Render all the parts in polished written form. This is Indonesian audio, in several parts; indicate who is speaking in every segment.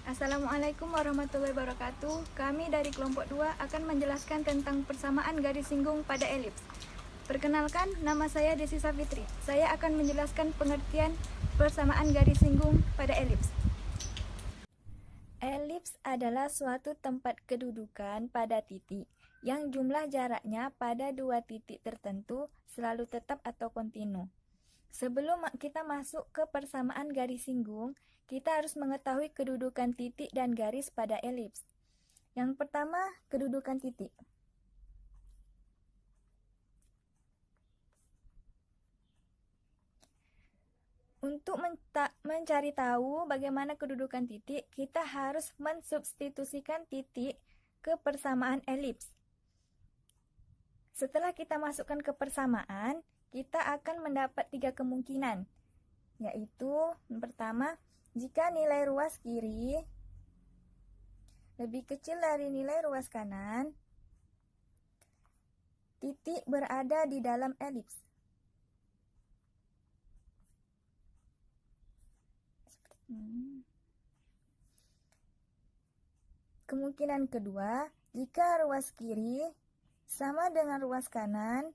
Speaker 1: Assalamualaikum warahmatullahi wabarakatuh. Kami dari kelompok 2 akan menjelaskan tentang persamaan garis singgung pada elips. Perkenalkan, nama saya Desi Safitri. Saya akan menjelaskan pengertian persamaan garis singgung pada elips. Elips adalah suatu tempat kedudukan pada titik yang jumlah jaraknya pada dua titik tertentu selalu tetap atau kontinu. Sebelum kita masuk ke persamaan garis singgung, kita harus mengetahui kedudukan titik dan garis pada elips. Yang pertama, kedudukan titik. Untuk mencari tahu bagaimana kedudukan titik, kita harus mensubstitusikan titik ke persamaan elips. Setelah kita masukkan ke persamaan, kita akan mendapat 3 kemungkinan, yaitu yang pertama, jika nilai ruas kiri lebih kecil dari nilai ruas kanan, titik berada di dalam elips. Kemungkinan kedua, jika ruas kiri sama dengan ruas kanan,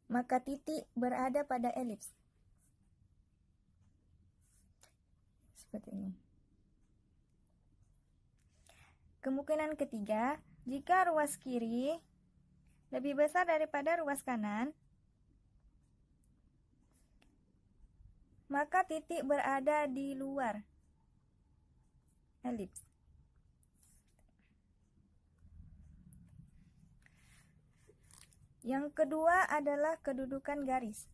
Speaker 1: maka titik berada pada elips. Seperti ini. Kemungkinan ketiga, jika ruas kiri lebih besar daripada ruas kanan, maka titik berada di luar elips. Yang kedua adalah kedudukan garis.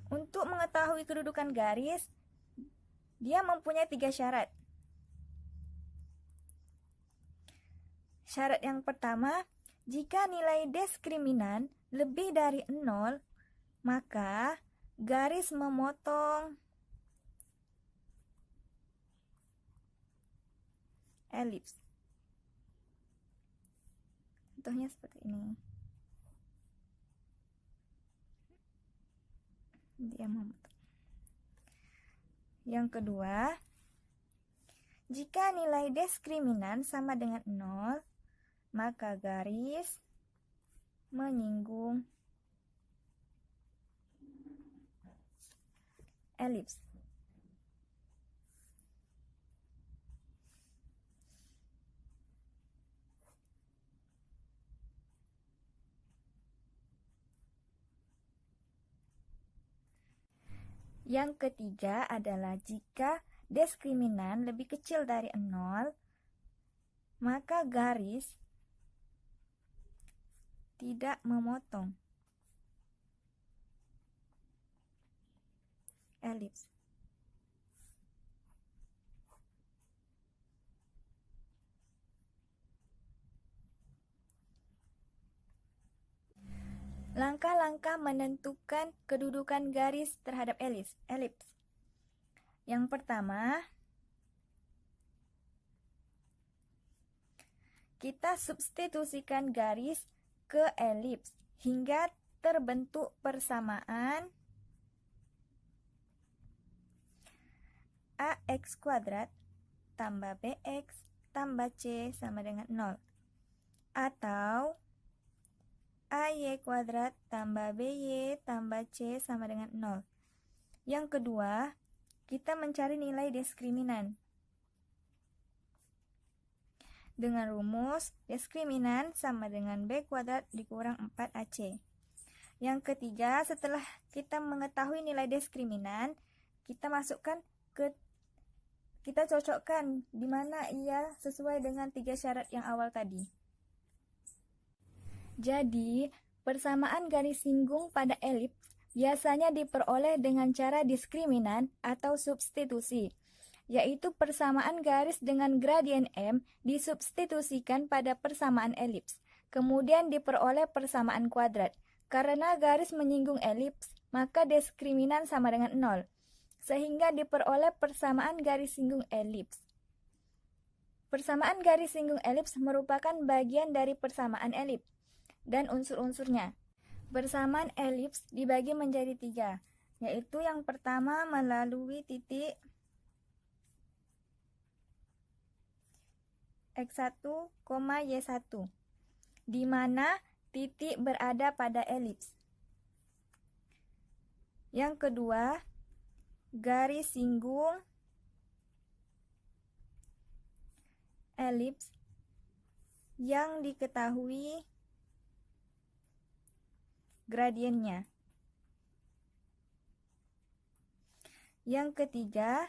Speaker 1: Untuk mengetahui kedudukan garis, dia mempunyai 3 syarat. Syarat yang pertama, jika nilai diskriminan lebih dari 0, maka garis memotong elips. Contohnya seperti ini. Dia memotong. Yang kedua, jika nilai diskriminan sama dengan 0, maka garis menyinggung elips. Yang ketiga adalah jika diskriminan lebih kecil dari 0, maka garis tidak memotong elips. Langkah-langkah menentukan kedudukan garis terhadap elips. Yang pertama, kita substitusikan garis ke elips hingga terbentuk persamaan AX kuadrat tambah BX tambah C sama dengan 0. Atau AY kuadrat tambah BY tambah C sama dengan 0. Yang kedua, kita mencari nilai diskriminan. Dengan rumus, diskriminan sama dengan B kuadrat dikurang 4AC. Yang ketiga, setelah kita mengetahui nilai diskriminan, kita cocokkan di mana ia sesuai dengan 3 syarat yang awal tadi. Jadi, persamaan garis singgung pada elips biasanya diperoleh dengan cara diskriminan atau substitusi, yaitu persamaan garis dengan gradien M disubstitusikan pada persamaan elips, kemudian diperoleh persamaan kuadrat. Karena garis menyinggung elips, maka diskriminan sama dengan 0, sehingga diperoleh persamaan garis singgung elips. Persamaan garis singgung elips merupakan bagian dari persamaan elips dan unsur-unsurnya. Persamaan elips dibagi menjadi 3, yaitu yang pertama melalui titik X1, Y1, di mana titik berada pada elips. Yang kedua, garis singgung elips yang diketahui gradiennya. Yang ketiga,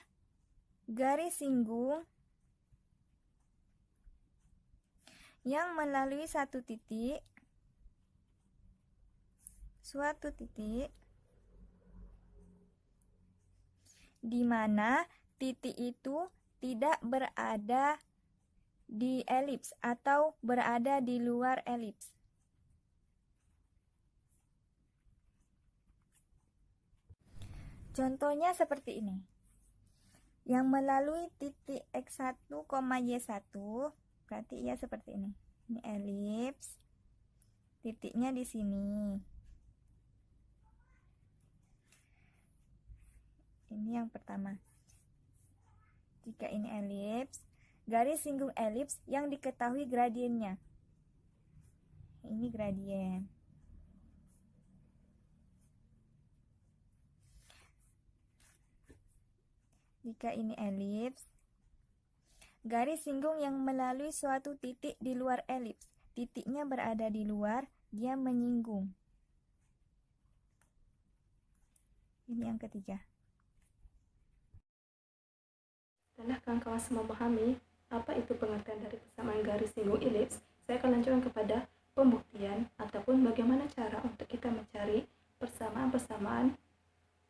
Speaker 1: garis singgung yang melalui suatu titik di mana titik itu tidak berada di elips atau berada di luar elips. Contohnya seperti ini. Yang melalui titik X1, Y1, berarti ya seperti ini. Ini elips. Titiknya di sini. Ini yang pertama. Jika ini elips, garis singgung elips yang diketahui gradiennya. Ini gradien. Jika ini elips, garis singgung yang melalui suatu titik di luar elips. Titiknya berada di luar, dia menyinggung. Ini yang ketiga.
Speaker 2: Setelah kawan-kawan semua memahami apa itu pengertian dari persamaan garis singgung elips, saya akan lanjutkan kepada pembuktian ataupun bagaimana cara untuk kita mencari persamaan-persamaan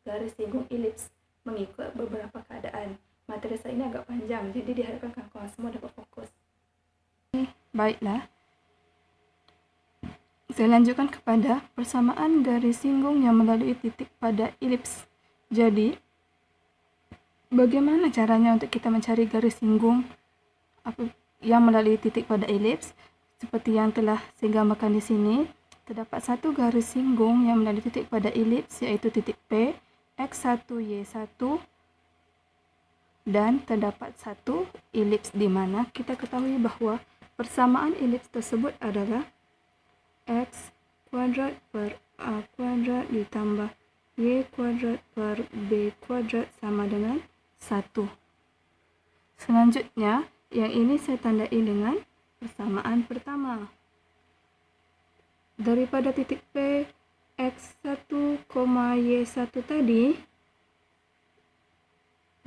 Speaker 2: garis singgung elips mengikut beberapa keadaan. Materi saya ini agak panjang, jadi diharapkan kawan-kawan semua dapat fokus. Baiklah, saya lanjutkan kepada persamaan garis singgung yang melalui titik pada elips. Jadi, bagaimana caranya untuk kita mencari garis singgung yang melalui titik pada elips? Seperti yang telah saya gambarkan di sini, terdapat satu garis singgung yang melalui titik pada elips, yaitu titik P, X1, Y1, dan terdapat satu elips di mana kita ketahui bahawa persamaan elips tersebut adalah X kuadrat per A kuadrat ditambah Y kuadrat per B kuadrat sama dengan 1. Selanjutnya, yang ini saya tandai dengan persamaan pertama. Daripada titik P, X1, Y1 tadi,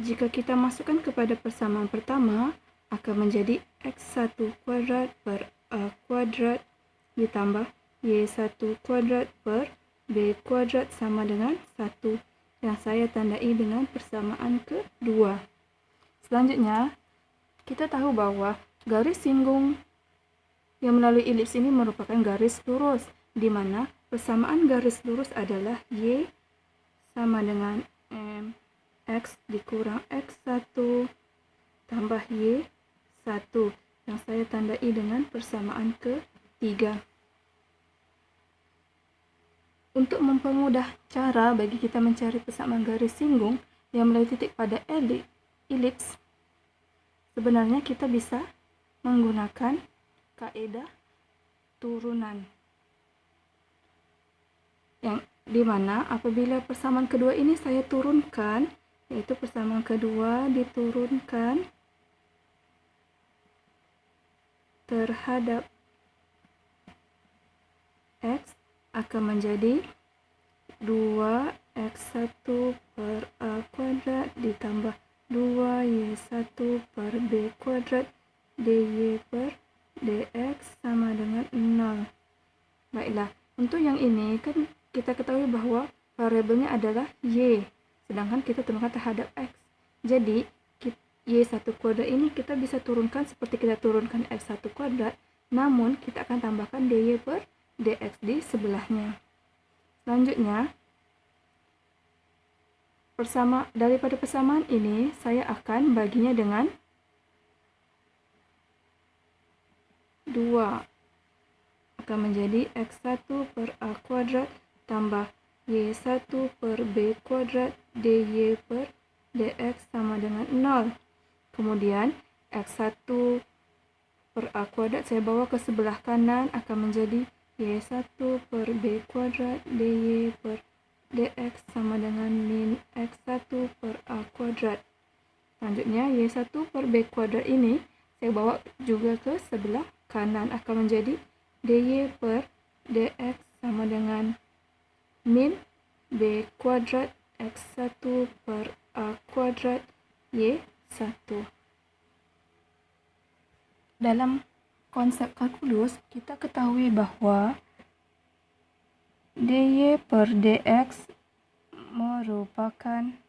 Speaker 2: jika kita masukkan kepada persamaan pertama, akan menjadi X1 kuadrat per A kuadrat ditambah Y1 kuadrat per B kuadrat sama dengan 1, yang saya tandai dengan persamaan kedua. Selanjutnya, kita tahu bahawa garis singgung yang melalui elips ini merupakan garis lurus, di mana persamaan garis lurus adalah Y sama dengan M X dikurang X1 tambah Y1, yang saya tandai dengan persamaan ketiga. Untuk mempermudah cara bagi kita mencari persamaan garis singgung yang melalui titik pada elips, sebenarnya kita bisa menggunakan kaedah turunan, yang dimana apabila persamaan kedua ini saya turunkan, yaitu persamaan kedua diturunkan terhadap X akan menjadi 2x1 per A kuadrat ditambah 2y1 per B kuadrat dy per dx sama dengan 0. Baiklah, untuk yang ini kan kita ketahui bahawa variabelnya adalah y, sedangkan kita turunkan terhadap x. Jadi, y1 kuadrat ini kita bisa turunkan seperti kita turunkan x1 kuadrat, namun kita akan tambahkan dy per dx di sebelahnya. Selanjutnya, daripada persamaan ini, saya akan baginya dengan 2. akan menjadi X1 per A kuadrat tambah Y1 per B kuadrat DY per DX sama dengan 0. Kemudian X1 per A kuadrat saya bawa ke sebelah kanan akan menjadi Y1 per B kuadrat DY per DX sama dengan min X1 per A kuadrat. Selanjutnya Y1 per B kuadrat ini saya bawa juga ke sebelah kanan akan menjadi DY per DX sama dengan min B kuadrat X1 per A kuadrat Y1. Dalam konsep kalkulus, kita ketahui bahawa DY per DX merupakan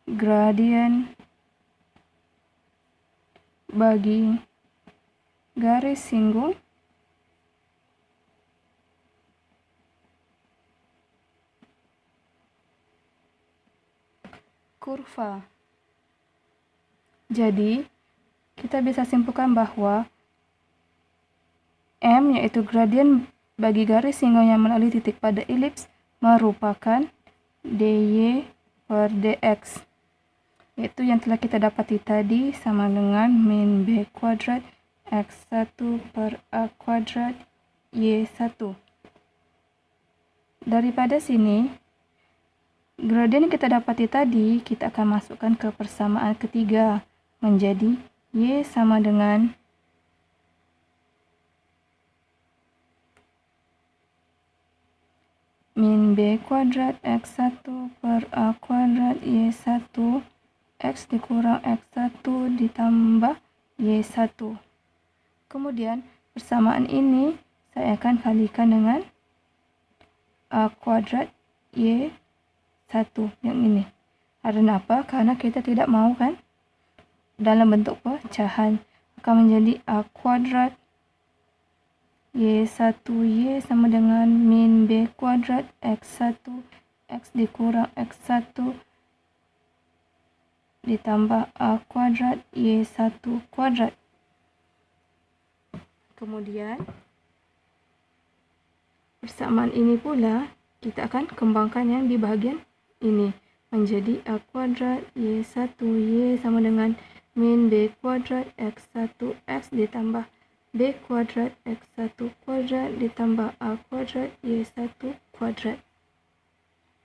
Speaker 2: gradien bagi garis singgung kurva. Jadi, kita bisa simpulkan bahawa M yaitu gradien bagi garis singgung yang melalui titik pada elips merupakan DY per DX, yaitu yang telah kita dapati tadi sama dengan min B kuadrat X1 per A kuadrat Y1. Daripada sini, gradien yang kita dapati tadi, kita akan masukkan ke persamaan ketiga, menjadi Y sama dengan min B kuadrat X1 per A kuadrat Y1 X dikurang X1 ditambah Y1. Kemudian persamaan ini saya akan kalikan dengan A kuadrat Y1 yang ini. Karena apa? Karena kita tidak mahu kan dalam bentuk pecahan, akan menjadi A kuadrat Y1Y sama dengan min B kuadrat X1 X dikurang X1 ditambah A kuadrat Y1 kuadrat. Kemudian persamaan ini pula kita akan kembangkan yang di bahagian ini menjadi A kuadrat Y1Y sama dengan min B kuadrat X1 X ditambah B kuadrat X1 kuadrat ditambah A kuadrat Y1 kuadrat.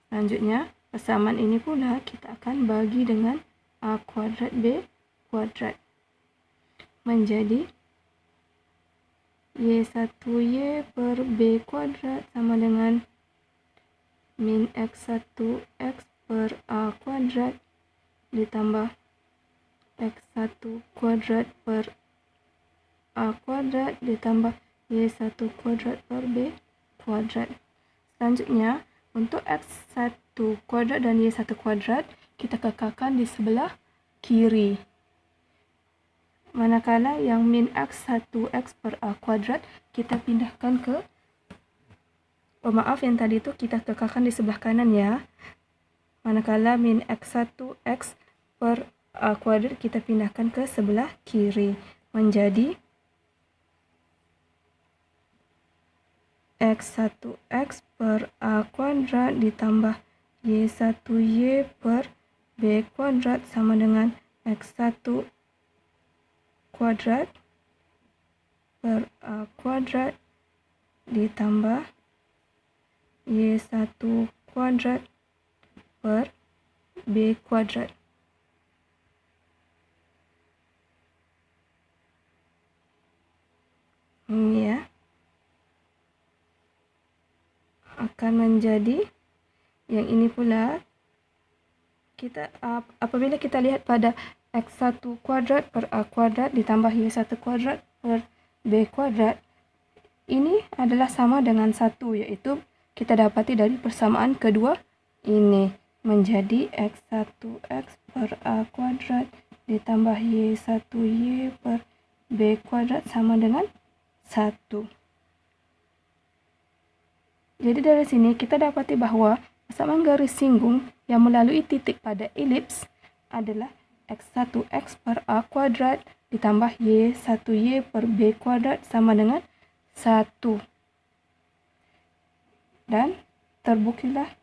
Speaker 2: Selanjutnya, persamaan ini pula kita akan bagi dengan A kuadrat B kuadrat menjadi Y1Y per B kuadrat sama dengan min X1 X per A kuadrat ditambah X1 kuadrat per A kuadrat ditambah Y1 kuadrat per B kuadrat. Selanjutnya, untuk X1 kuadrat dan Y1 kuadrat, kita kekalkan di sebelah kiri. Manakala yang min X1 X per A kuadrat, kita pindahkan ke yang tadi itu kita kekalkan di sebelah kanan ya. Manakala min X1 X per A kuadrat, kita pindahkan ke sebelah kiri menjadi X1X per A kuadrat ditambah Y1Y per B kuadrat sama dengan X1 kuadrat per A kuadrat ditambah Y1 kuadrat per B kuadrat. Ini ya. Akan menjadi yang ini pula kita apabila kita lihat pada X1 kuadrat per A kuadrat ditambah Y1 kuadrat per B kuadrat, ini adalah sama dengan 1, yaitu kita dapati dari persamaan kedua ini menjadi X1X per A kuadrat ditambah Y1Y per B kuadrat sama dengan 1. Jadi dari sini kita dapati bahawa persamaan garis singgung yang melalui titik pada elips adalah X1X per A kuadrat ditambah Y1Y per B kuadrat sama dengan 1. Dan terbuktilah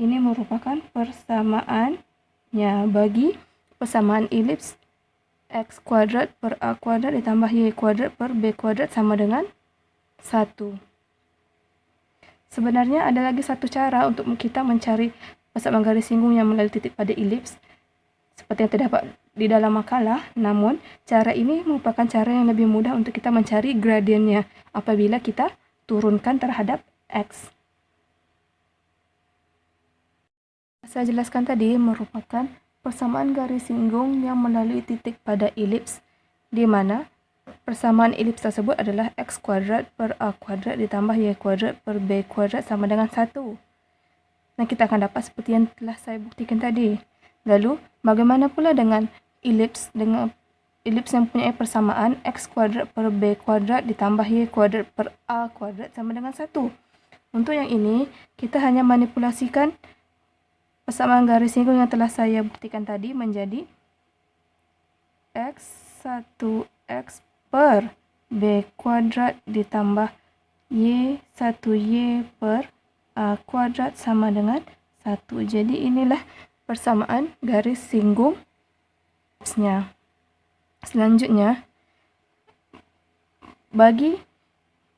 Speaker 2: ini merupakan persamaannya bagi persamaan elips X kuadrat per A kuadrat ditambah Y kuadrat per B kuadrat sama dengan 1. Sebenarnya ada lagi satu cara untuk kita mencari persamaan garis singgung yang melalui titik pada elips seperti yang terdapat di dalam makalah, namun cara ini merupakan cara yang lebih mudah untuk kita mencari gradiennya apabila kita turunkan terhadap X. Saya jelaskan tadi merupakan persamaan garis singgung yang melalui titik pada elips, di mana persamaan elips tersebut adalah X kuadrat per A kuadrat ditambah Y kuadrat per B kuadrat sama dengan 1. Dan kita akan dapat seperti yang telah saya buktikan tadi. Lalu, bagaimana pula dengan elips yang mempunyai persamaan X kuadrat per B kuadrat ditambah Y kuadrat per A kuadrat sama dengan 1? Untuk yang ini, kita hanya manipulasikan persamaan garis singgung yang telah saya buktikan tadi menjadi X1X per B kuadrat ditambah Y1Y per A kuadrat sama dengan 1. Jadi inilah persamaan garis singgung elips-nya. Selanjutnya, bagi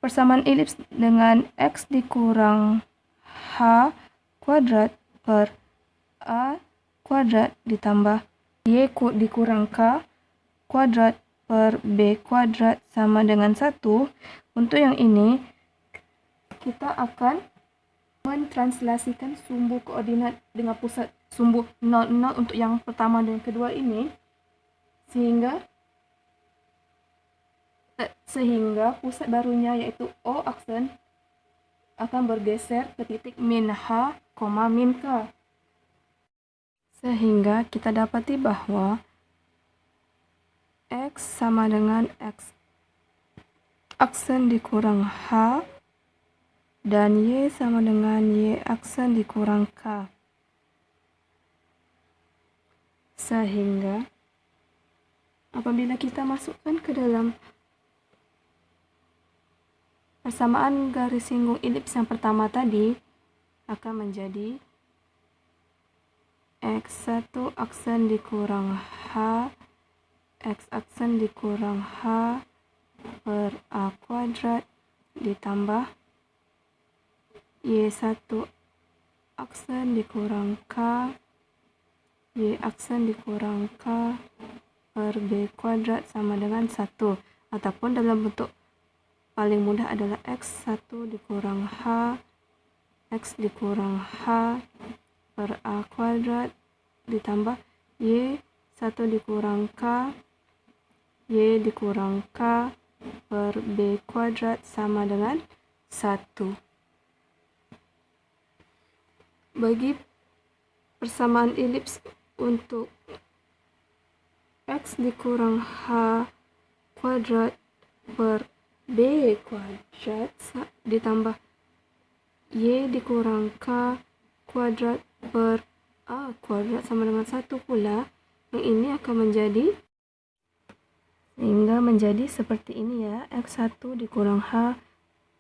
Speaker 2: persamaan elips dengan X dikurang H kuadrat per A kuadrat ditambah Y dikurang K kuadrat per B kuadrat sama dengan 1. Untuk yang ini, kita akan mentranslasikan sumbu koordinat dengan pusat sumbu 0, 0 untuk yang pertama dan kedua ini, sehingga pusat barunya yaitu O aksen akan bergeser ke titik min H, min K. Sehingga kita dapati bahwa X sama dengan X aksen dikurang H dan Y sama dengan Y aksen dikurang K. Sehingga apabila kita masukkan ke dalam persamaan garis singgung elips yang pertama tadi akan menjadi X1 aksen dikurang H X aksen dikurang H per A kuadrat ditambah Y1 aksen dikurang K Y aksen dikurang K per B kuadrat sama dengan 1, ataupun dalam bentuk paling mudah adalah X1 dikurang H X dikurang H per A kuadrat ditambah Y1 dikurang K Y dikurang K per B kuadrat sama dengan 1. Bagi persamaan elips untuk X dikurang H kuadrat per B kuadrat ditambah Y dikurang K kuadrat per A kuadrat sama dengan 1 pula, yang ini akan menjadi seperti ini ya. X1 dikurang H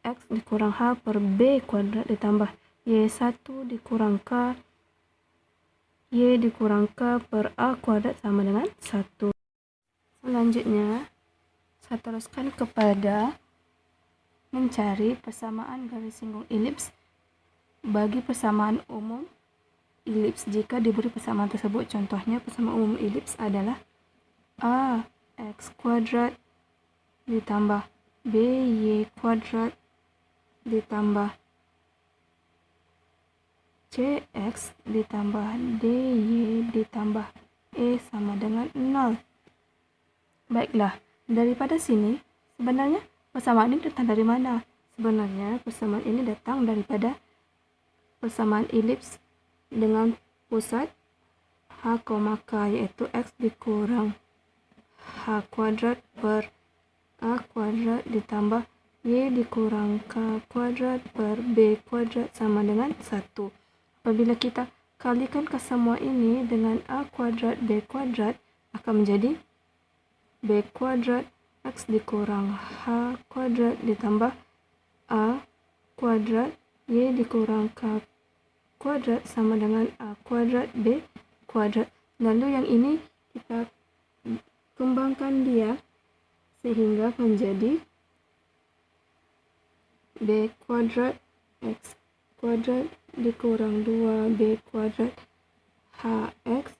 Speaker 2: X dikurang H per B kuadrat ditambah Y1 dikurang K Y dikurang K per A kuadrat sama dengan 1. Selanjutnya, saya teruskan kepada mencari persamaan garis singgung elips bagi persamaan umum elips jika diberi persamaan tersebut. Contohnya, persamaan umum elips adalah A X kuadrat ditambah B Y kuadrat ditambah CX ditambah DY ditambah E sama dengan 0. Baiklah, daripada sini, sebenarnya persamaan ini datang dari mana? Sebenarnya persamaan ini datang daripada persamaan elips dengan pusat H, K, yaitu X dikurang H kuadrat per A kuadrat ditambah Y dikurang K kuadrat per B kuadrat sama dengan 1. Apabila kita kalikan ke semua ini dengan A kuadrat B kuadrat, akan menjadi B kuadrat X dikurang H kuadrat ditambah A kuadrat Y dikurang K kuadrat sama dengan A kuadrat B kuadrat. Lalu yang ini kita kembangkan dia sehingga menjadi B kuadrat X kuadrat dikurang 2B kuadrat HX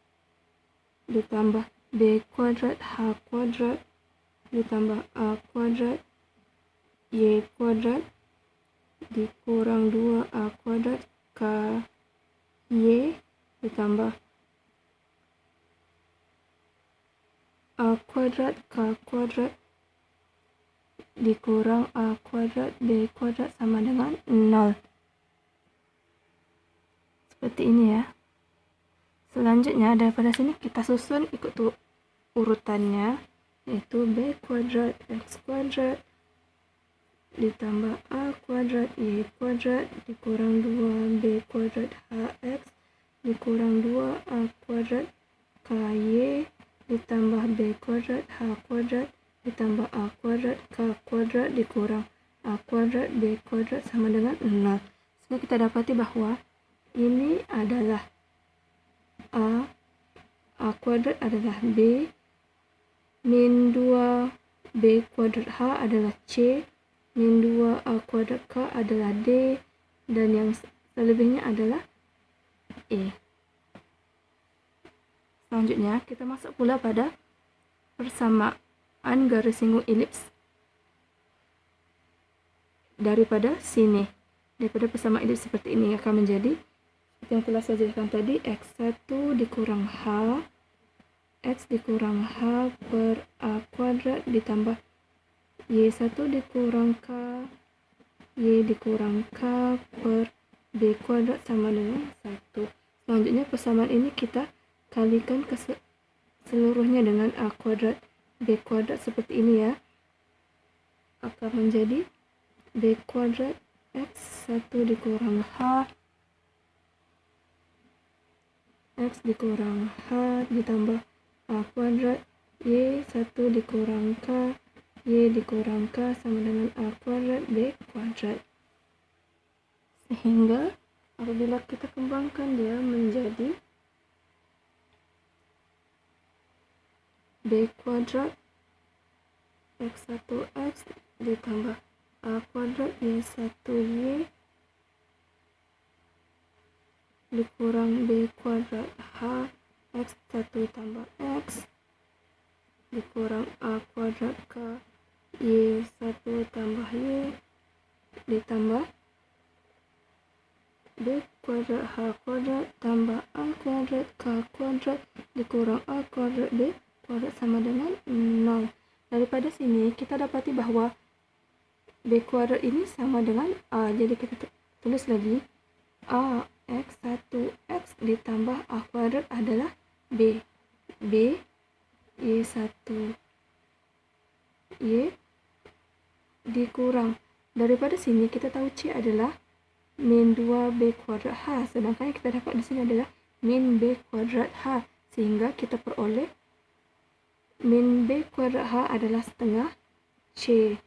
Speaker 2: ditambah B kuadrat H kuadrat ditambah A kuadrat Y kuadrat dikurang 2A kuadrat K Y ditambah A kuadrat K kuadrat dikurang A kuadrat B kuadrat sama dengan 0. Seperti ini ya. Selanjutnya daripada sini kita susun ikut urutannya, yaitu B kuadrat X kuadrat ditambah A kuadrat Y kuadrat dikurang 2B kuadrat HX dikurang 2A kuadrat KY ditambah B kuadrat H kuadrat ditambah A kuadrat K kuadrat dikurang A kuadrat B kuadrat sama dengan 0. Sehingga kita dapati bahwa ini adalah A kuadrat adalah B, min 2B kuadrat H adalah C, min 2A kuadrat K adalah D, dan yang selebihnya adalah E. Selanjutnya kita masuk pula pada persamaan garis singgung elips daripada sini. Daripada persamaan elips seperti ini akan menjadi seperti yang telah saya jelaskan tadi, X1 dikurang H X dikurang H per A kuadrat ditambah Y1 dikurang K Y dikurang K per B kuadrat sama dengan 1. Selanjutnya persamaan ini kita kalikan ke seluruhnya dengan A kuadrat B kuadrat seperti ini ya. Akan menjadi B kuadrat X1 dikurang H X dikurang H ditambah A kuadrat Y1 dikurang K Y dikurang K sama dengan A kuadrat B kuadrat. Sehingga apabila kita kembangkan dia menjadi B kuadrat X1X ditambah A kuadrat Y1Y dikurang B kuadrat H X1 tambah X dikurang A kuadrat K Y1 tambah Y ditambah B kuadrat H kuadrat tambah A kuadrat K kuadrat dikurang A kuadrat B kuadrat sama dengan 0. Daripada sini kita dapati bahwa B kuadrat ini sama dengan A. Jadi kita tulis lagi A X1X ditambah A kuadrat adalah B. B Y1 Y dikurang. Daripada sini kita tahu C adalah min 2B kuadrat H. Sedangkan yang kita dapat di sini adalah min B kuadrat H. Sehingga kita peroleh min B kuadrat H adalah setengah C.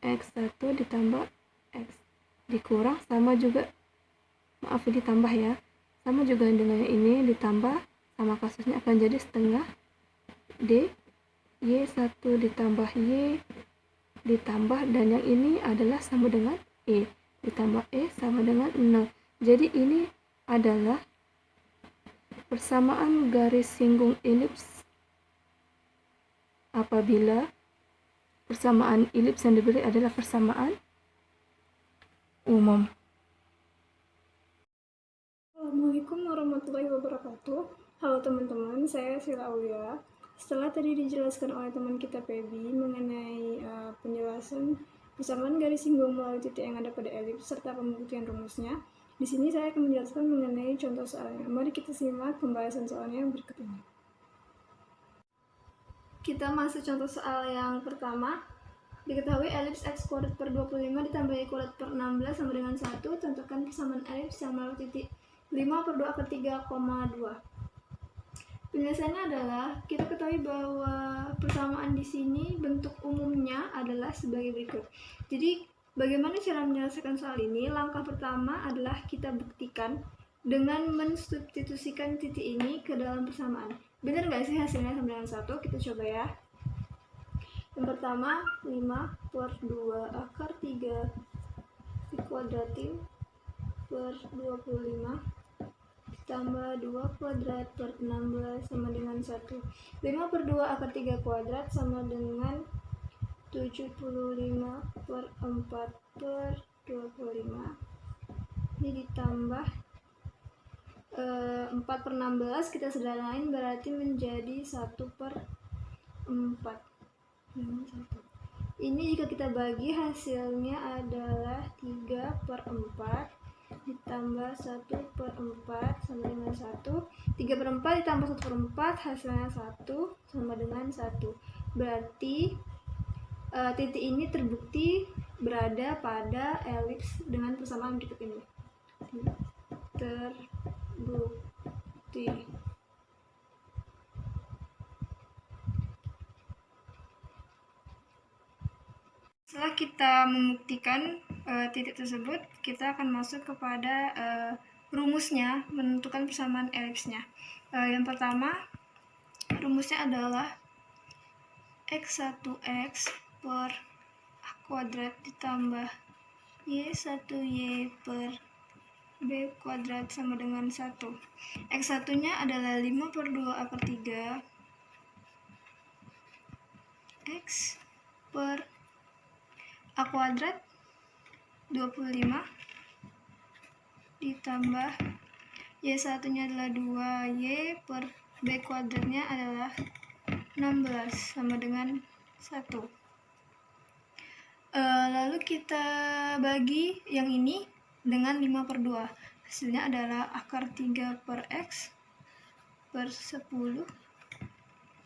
Speaker 2: X1 ditambah X dikurang sama juga, maaf ditambah ya, sama juga dengan ini ditambah, sama kasusnya akan jadi setengah D Y1 ditambah Y ditambah, dan yang ini adalah sama dengan E ditambah E sama dengan 0. Jadi ini adalah persamaan garis singgung elips apabila persamaan elips yang diberi adalah persamaan umum.
Speaker 3: Assalamualaikum warahmatullahi wabarakatuh. Halo teman-teman, saya Sila Aulia. Setelah tadi dijelaskan oleh teman kita Pebi mengenai penjelasan persamaan garis singgung melalui titik yang ada pada elips serta pembuktian rumusnya, di sini saya akan menjelaskan mengenai contoh soalnya. Mari kita simak pembahasan soalnya yang berikut ini. Kita masuk contoh soal yang pertama. Diketahui elips x kuadrat per 25 ditambah y kuadrat per 16 sama dengan 1. Tentukan persamaan elips yang melalui titik 5 per 2 per 3,2. Penyelesaiannya adalah kita ketahui bahwa persamaan di sini bentuk umumnya adalah sebagai berikut. Jadi bagaimana cara menyelesaikan soal ini? Langkah pertama adalah kita buktikan dengan mensubstitusikan titik ini ke dalam persamaan. Benar nggak sih hasilnya sama dengan 1? Kita coba ya. Yang pertama 5/2 akar 3 dikuadratin per 25 tambah 2 kuadrat per 16 sama dengan 1. 5/2 akar 3 kuadrat sama dengan 75 per 4 per 25. Ini ditambah 4/16 kita sederhanain berarti menjadi 1/4. Ini jika kita bagi hasilnya adalah 3/4 ditambah 1/4 sama dengan 1. 3/4 ditambah 1/4 hasilnya 1 sama dengan 1. Berarti titik ini terbukti berada pada elips dengan persamaan berikut ini. Terbukti. Setelah kita membuktikan titik tersebut, kita akan masuk kepada rumusnya, menentukan persamaan elipsnya. Yang pertama, rumusnya adalah x1x per a kuadrat ditambah y1y per b kuadrat sama dengan 1. X1-nya adalah 5/2 akar 3 x per a kuadrat 25 ditambah y1-nya adalah 2y per b kuadratnya adalah 16 sama dengan 1. Lalu kita bagi yang ini dengan 5/2. Hasilnya adalah akar 3 per x per 10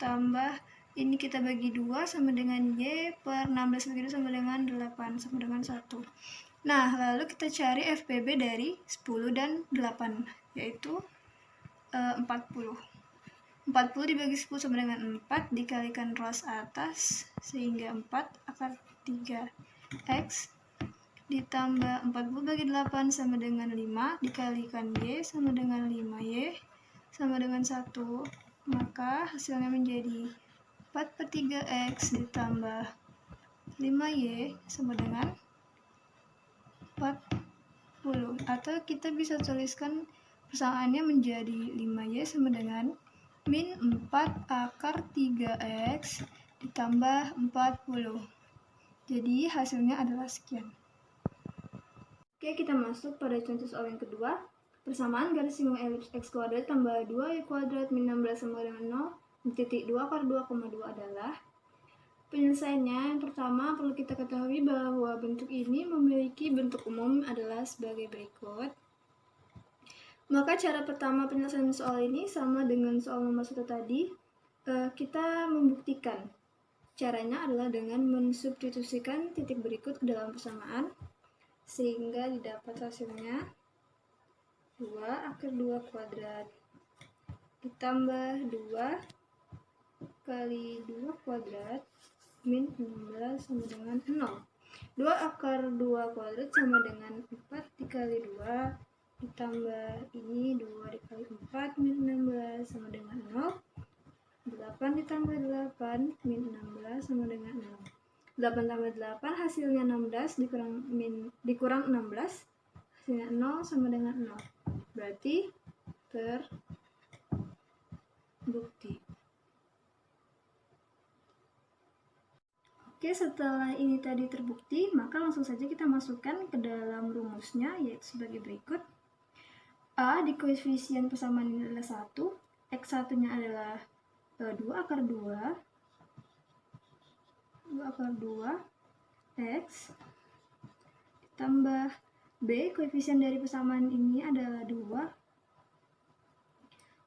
Speaker 3: tambah ini kita bagi 2 sama dengan y per 16 begitu sama dengan 8 sama dengan 1. Nah, lalu kita cari FPB dari 10 dan 8, yaitu 40. 40 dibagi 10 sama dengan 4, dikalikan ruas atas, sehingga 4 akar 3x ditambah 40 bagi 8 sama dengan 5, dikalikan y sama dengan 5y sama dengan 1, maka hasilnya menjadi 4/3x ditambah 5y sama dengan 40. Atau kita bisa tuliskan persamaannya menjadi 5y sama dengan min 4 akar 3x ditambah 40. Jadi hasilnya adalah sekian. Oke, kita masuk pada contoh soal yang kedua. Persamaan garis singgung elips x kuadrat tambah 2y kuadrat min 16 sama dengan 0 titik 2 akar 2,2 adalah. Penyelesaiannya yang pertama perlu kita ketahui bahwa bentuk ini memiliki bentuk umum adalah sebagai berikut. Maka cara pertama penyelesaian soal ini sama dengan soal nomor 1 tadi. Kita membuktikan. Caranya adalah dengan mensubstitusikan titik berikut ke dalam persamaan sehingga didapat hasilnya 2 akar 2 kuadrat ditambah 2 kali 2 kuadrat min 16 sama dengan 0. 2 akar 2 kuadrat sama dengan 4 dikali 2 ditambah ini 2 dikali 4 min 16 sama dengan 0. 8 ditambah 8 min 16 sama dengan 0. 8 tambah 8 hasilnya 16 dikurang 16 hasilnya 0 sama dengan 0. Berarti terbukti. Oke, setelah ini tadi terbukti, maka langsung saja kita masukkan ke dalam rumusnya, yaitu sebagai berikut. A di koefisien persamaan ini adalah 1, X1-nya adalah 2 akar 2 X ditambah B, koefisien dari persamaan ini adalah 2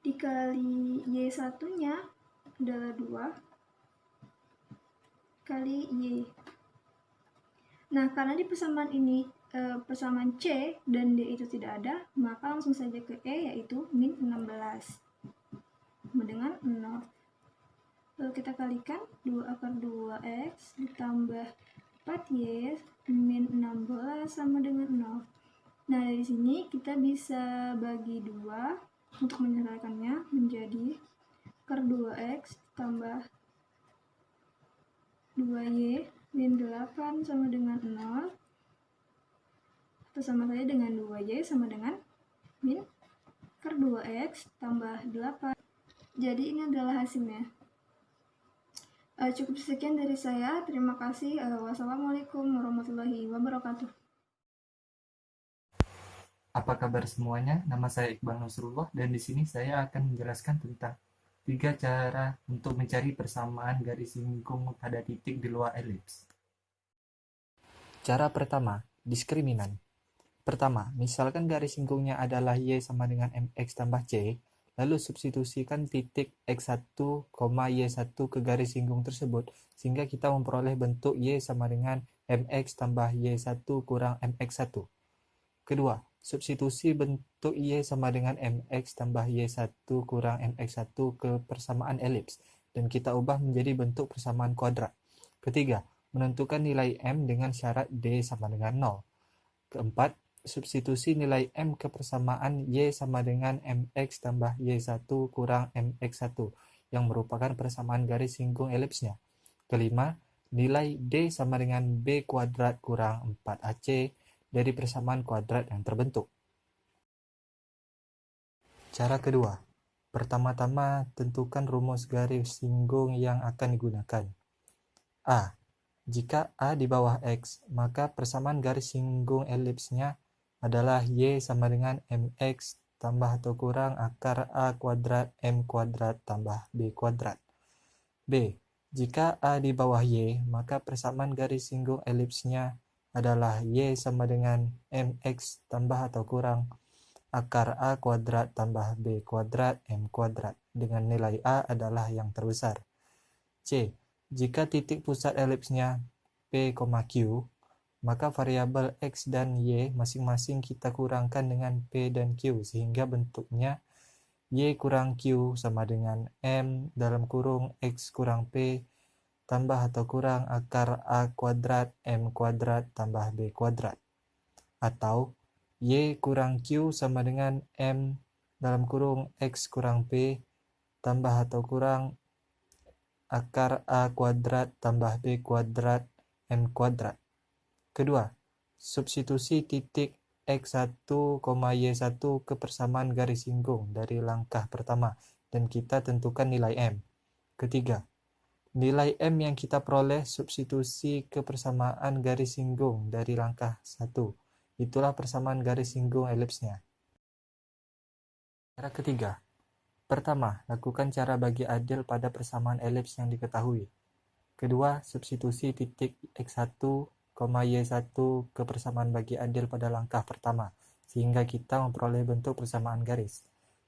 Speaker 3: dikali Y1-nya adalah 2 kali Y. Nah, karena di persamaan ini persamaan C dan D itu tidak ada, maka langsung saja ke E, yaitu min 16. sama dengan 0. Lalu kita kalikan 2/2x ditambah 4y min 16 sama dengan 0. Nah, dari sini kita bisa bagi 2 untuk menyelesaikannya menjadi akar 2x tambah 2y min 8 sama dengan 0, atau sama saja dengan 2y sama dengan min akar 2x tambah 8. Jadi ini adalah hasilnya. Cukup sekian dari saya. Terima kasih. Wassalamualaikum warahmatullahi wabarakatuh.
Speaker 4: Apa kabar semuanya? Nama saya Iqbal Nasrullah dan di sini saya akan menjelaskan tentang 3 cara untuk mencari persamaan garis singgung pada titik di luar elips. Cara pertama, diskriminan. Pertama, misalkan garis singgungnya adalah Y sama dengan MX tambah C, lalu substitusikan titik X1, Y1 ke garis singgung tersebut, sehingga kita memperoleh bentuk Y sama dengan MX tambah Y1 kurang MX1. Kedua, substitusi bentuk Y sama dengan MX tambah Y1 kurang MX1 ke persamaan elips, dan kita ubah menjadi bentuk persamaan kuadrat. Ketiga, menentukan nilai M dengan syarat D sama dengan 0. Keempat, substitusi nilai M ke persamaan Y sama dengan MX tambah Y1 kurang MX1, yang merupakan persamaan garis singgung elipsnya. Kelima, nilai D sama dengan B kuadrat kurang 4AC dari persamaan kuadrat yang terbentuk. Cara kedua, pertama-tama tentukan rumus garis singgung yang akan digunakan. A. Jika A di bawah X, maka persamaan garis singgung elipsnya adalah Y sama dengan MX tambah atau kurang akar A kuadrat M kuadrat tambah B kuadrat. B. Jika A di bawah Y, maka persamaan garis singgung elipsnya adalah Y sama dengan MX tambah atau kurang akar A kuadrat tambah B kuadrat M kuadrat, dengan nilai A adalah yang terbesar. C. Jika titik pusat elipsnya P, Q, maka variabel X dan Y masing-masing kita kurangkan dengan P dan Q, sehingga bentuknya Y kurang Q sama dengan M dalam kurung X kurang P tambah atau kurang akar A kuadrat M kuadrat tambah B kuadrat. Atau Y kurang Q sama dengan M dalam kurung X kurang P tambah atau kurang akar A kuadrat tambah B kuadrat M kuadrat. Kedua, substitusi titik X1, Y1 ke persamaan garis singgung dari langkah pertama, dan kita tentukan nilai M. Ketiga, nilai M yang kita peroleh substitusi ke persamaan garis singgung dari langkah 1. Itulah persamaan garis singgung elipsnya. Cara ketiga. Pertama, lakukan cara bagi adil pada persamaan elips yang diketahui. Kedua, substitusi titik X1, Y1 ke persamaan bagi adil pada langkah pertama, sehingga kita memperoleh bentuk persamaan garis.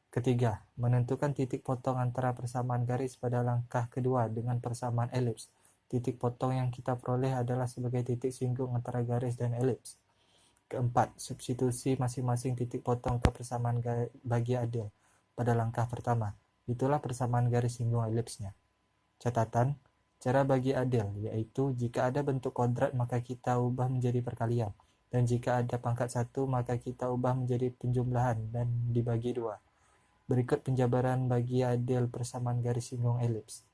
Speaker 4: Ketiga, menentukan titik potong antara persamaan garis pada langkah kedua dengan persamaan elips. Titik potong yang kita peroleh adalah sebagai titik singgung antara garis dan elips. Keempat, substitusi masing-masing titik potong ke persamaan bagi adil pada langkah pertama. Itulah persamaan garis singgung elipsnya. Catatan, cara bagi adil, yaitu jika ada bentuk kuadrat maka kita ubah menjadi perkalian, dan jika ada pangkat 1 maka kita ubah menjadi penjumlahan dan dibagi 2. Berikut penjabaran bagi adil persamaan garis singgung elips.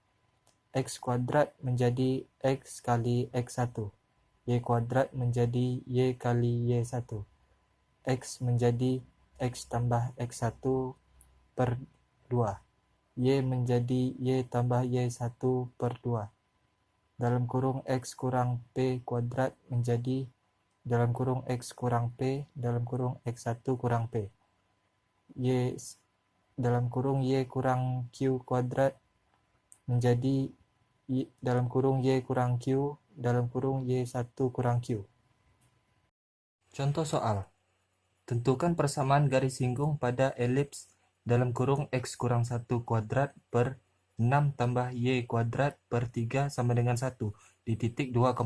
Speaker 4: X kuadrat menjadi X kali X1. Y kuadrat menjadi Y kali Y1. X menjadi X tambah X1 per 2. Y menjadi Y tambah Y1 per 2. Dalam kurung X kurang P kuadrat menjadi dalam kurung X kurang P dalam kurung X1 kurang P. Y dalam kurung Y kurang Q kuadrat menjadi Y dalam kurung Y kurang Q dalam kurung Y1 kurang Q. Contoh soal. Tentukan persamaan garis singgung pada elips dalam kurung X kurang 1 kuadrat per 6 tambah Y kuadrat per 3 sama dengan 1 di titik 2,2.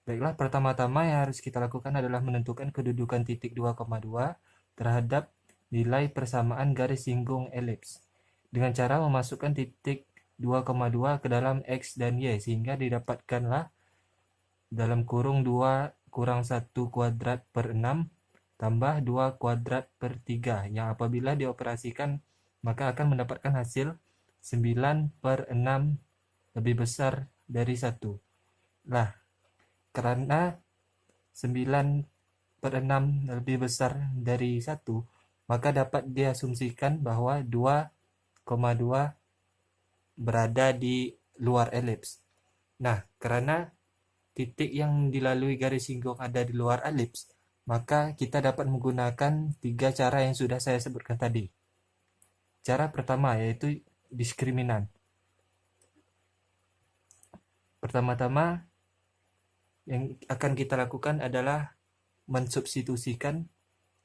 Speaker 4: Baiklah, pertama-tama yang harus kita lakukan adalah menentukan kedudukan titik 2,2 terhadap nilai persamaan garis singgung elips. dengan cara memasukkan titik 2,2 ke dalam X dan Y, sehingga didapatkanlah dalam kurung 2 kurang 1 kuadrat per 6 tambah 2 kuadrat per 3, yang apabila dioperasikan maka akan mendapatkan hasil 9 per 6 lebih besar dari 1. Lah, karena 9 per 6 lebih besar dari 1, maka dapat diasumsikan bahwa 2,2 berada di luar elips. Nah, karena titik yang dilalui garis singgung ada di luar elips, maka kita dapat menggunakan 3 cara yang sudah saya sebutkan tadi. Cara pertama yaitu diskriminan. Pertama-tama yang akan kita lakukan adalah mensubstitusikan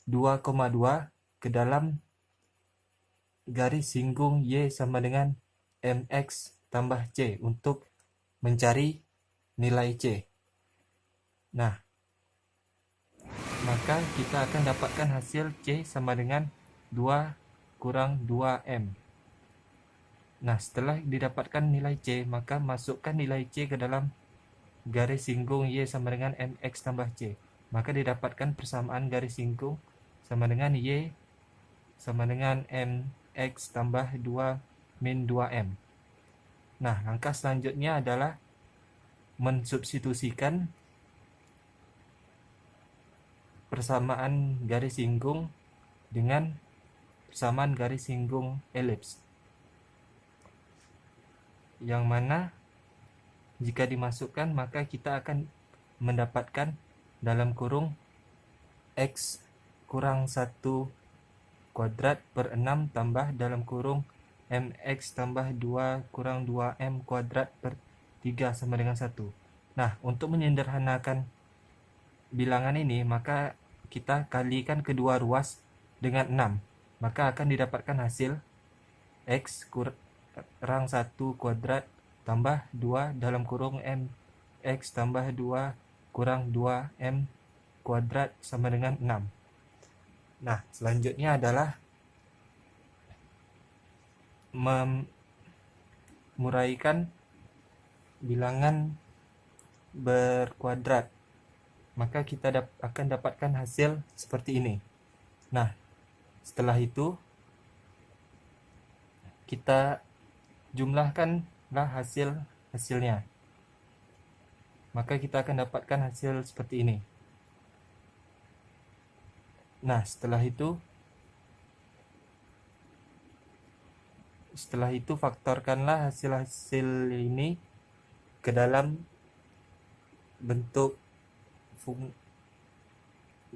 Speaker 4: 2,2 ke dalam garis singgung Y sama dengan MX tambah C untuk mencari nilai C. Nah, maka kita akan dapatkan hasil C sama dengan 2 kurang 2M. Nah, setelah didapatkan nilai C, maka masukkan nilai C ke dalam garis singgung Y sama dengan MX tambah C. Maka didapatkan persamaan garis singgung sama dengan Y sama dengan MX tambah 2 min 2M. Nah, langkah selanjutnya adalah mensubstitusikan persamaan garis singgung dengan persamaan garis singgung elips, yang mana jika dimasukkan maka kita akan mendapatkan dalam kurung X kurang 1 kuadrat per 6 tambah dalam kurung MX tambah 2 kurang 2M kuadrat per 3 sama dengan 1. Nah, untuk menyederhanakan bilangan ini, maka kita kalikan kedua ruas dengan 6. Maka akan didapatkan hasil X kurang 1 kuadrat tambah 2 dalam kurung MX tambah 2 kurang 2M kuadrat sama dengan 6. Nah, selanjutnya adalah menguraikan bilangan berkuadrat. Maka kita akan dapatkan hasil seperti ini. Nah, setelah itu kita jumlahkanlah hasilnya. Maka kita akan dapatkan hasil seperti ini. Nah, setelah itu faktorkanlah hasil-hasil ini ke dalam bentuk